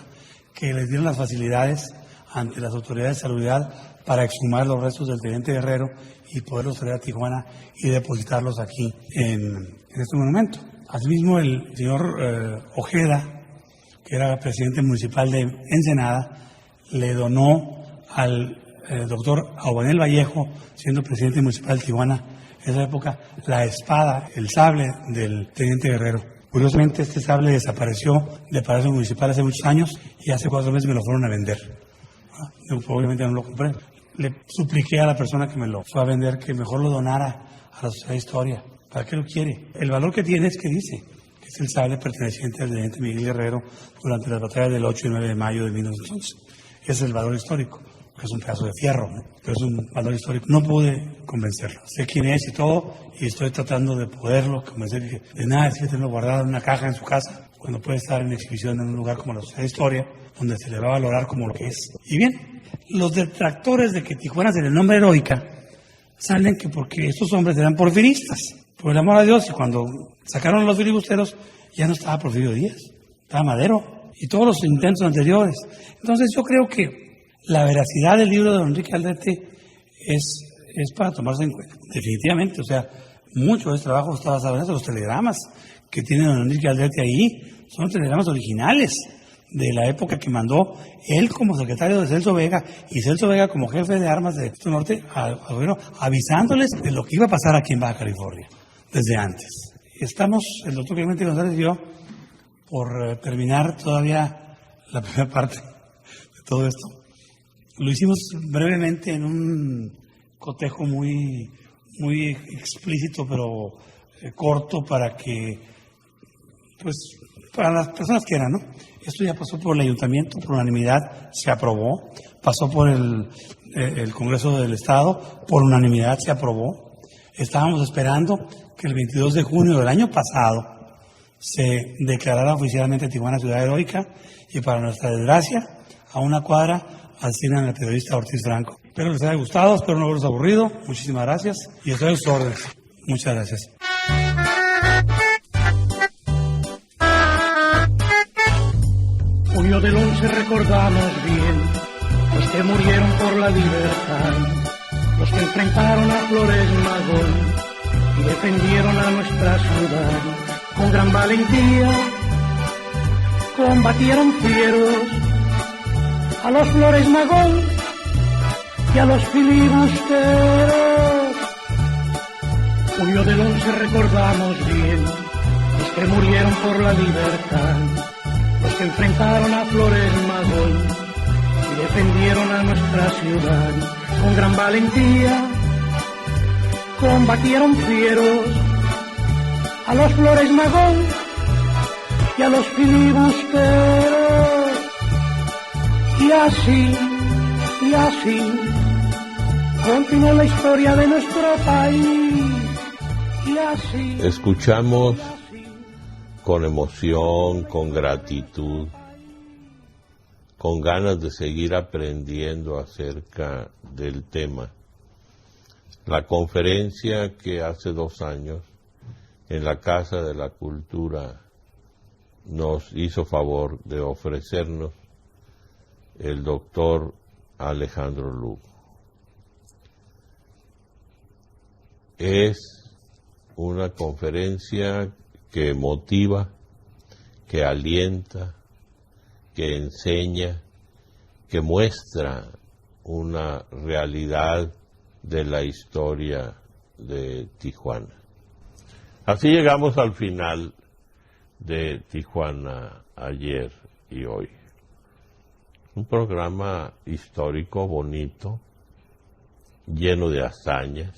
C: que les dieran las facilidades ante las autoridades de salubridad para exhumar los restos del teniente Guerrero y poderlos traer a Tijuana y depositarlos aquí en este monumento. Asimismo, el señor Ojeda, que era presidente municipal de Ensenada, le donó al doctor Aubanel Vallejo, siendo presidente municipal de Tijuana en esa época, la espada, el sable del teniente Guerrero. Curiosamente, este sable desapareció de Palacio Municipal hace muchos años y hace 4 meses me lo fueron a vender. Obviamente no lo compré. Le supliqué a la persona que me lo fue a vender que mejor lo donara a la Sociedad de Historia. ¿Para qué lo quiere? El valor que tiene es que dice que es el sable perteneciente al teniente Miguel Guerrero durante las batallas del 8 y 9 de mayo de 1911. Ese es el valor histórico, que es un pedazo de fierro, ¿no? Pero es un valor histórico. No pude convencerlo. Sé quién es y todo, y estoy tratando de poderlo convencer. Dije, de nada, es que tenerlo guardado en una caja en su casa, cuando puede estar en exhibición en un lugar como la Sociedad de Historia, donde se le va a valorar como lo que es. Y bien, los detractores de que Tijuana se le nombre heroica salen que porque estos hombres eran porfiristas, por el amor a Dios, y cuando sacaron a los filibusteros ya no estaba Porfirio Díaz, estaba Madero y todos los intentos anteriores. Entonces yo creo que la veracidad del libro de don Enrique Aldrete es para tomarse en cuenta, definitivamente. O sea, mucho de este trabajo está basado en eso. Los telegramas que tiene don Enrique Aldrete ahí son telegramas originales de la época que mandó él como secretario de Celso Vega y Celso Vega como jefe de armas de Norte al gobierno, avisándoles de lo que iba a pasar aquí en Baja California, desde antes. Estamos, el doctor Clemente González y yo, por terminar todavía la primera parte de todo esto. Lo hicimos brevemente en un cotejo muy explícito, pero corto, para que, pues, para las personas que eran, ¿no? Esto ya pasó por el ayuntamiento, por unanimidad se aprobó, pasó por el Congreso del Estado, por unanimidad se aprobó. Estábamos esperando que el 22 de junio del año pasado se declarara oficialmente Tijuana ciudad heroica, y para nuestra desgracia, a una cuadra asignan al periodista Ortiz Franco. Espero les haya gustado, espero no haberlos aburrido. Muchísimas gracias y estoy a sus órdenes. Muchas gracias.
D: Junio del 11 recordamos bien los que murieron por la libertad, los que enfrentaron a Flores Magón y defendieron a nuestra ciudad. Con gran valentía combatieron fieros a los Flores Magón y a los filibusteros. Junio del 11 recordamos bien los que murieron por la libertad, los que enfrentaron a Flores Magón y defendieron a nuestra ciudad. Con gran valentía combatieron fieros a los Flores Magón y a los filibusteros. Y así continuó la historia de nuestro país. Y así
A: escuchamos con emoción, con gratitud, con ganas de seguir aprendiendo acerca del tema, la conferencia que hace 2 años en la Casa de la Cultura nos hizo favor de ofrecernos el doctor Alejandro Lugo. Es una conferencia que motiva, que alienta, que enseña, que muestra una realidad de la historia de Tijuana. Así llegamos al final de Tijuana ayer y hoy. Un programa histórico, bonito, lleno de hazañas.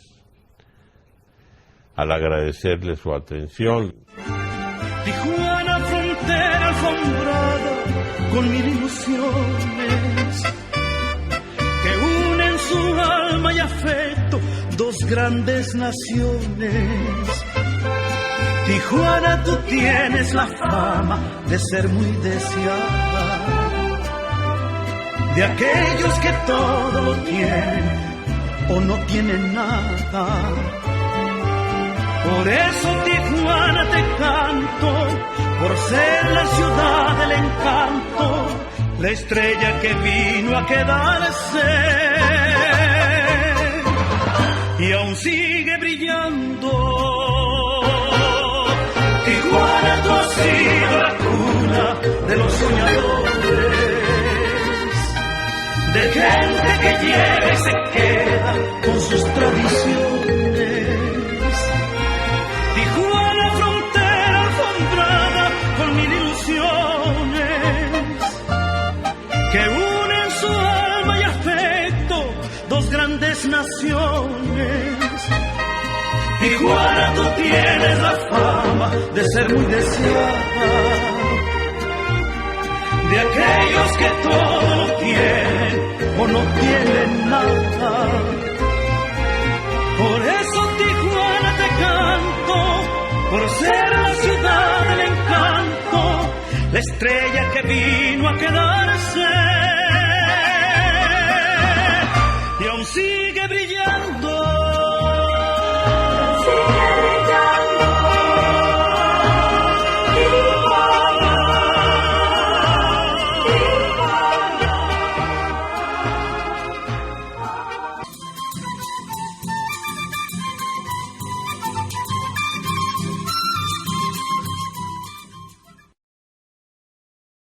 A: Al agradecerle su atención.
D: Tijuana, frontera alfombrada con 1000 ilusiones que unen su alma y afecto 2 grandes naciones. Tijuana, tú tienes la fama de ser muy deseada, de aquellos que todo lo tienen o no tienen nada. Por eso Tijuana te canto, por ser la ciudad del encanto, la estrella que vino a quedarse y aún sigue brillando. Tijuana, tú has sido la cuna de los soñadores, de gente que llega y se queda con sus tradiciones. Tijuana, frontera alfombrada con 1000 ilusiones que unen su alma y afecto 2 grandes naciones. Tijuana, tú tienes la fama de ser muy deseada, de aquellos que todo lo tienen o no tienen nada. Por eso Tijuana te canto, por ser la ciudad del encanto, la estrella que vino a quedar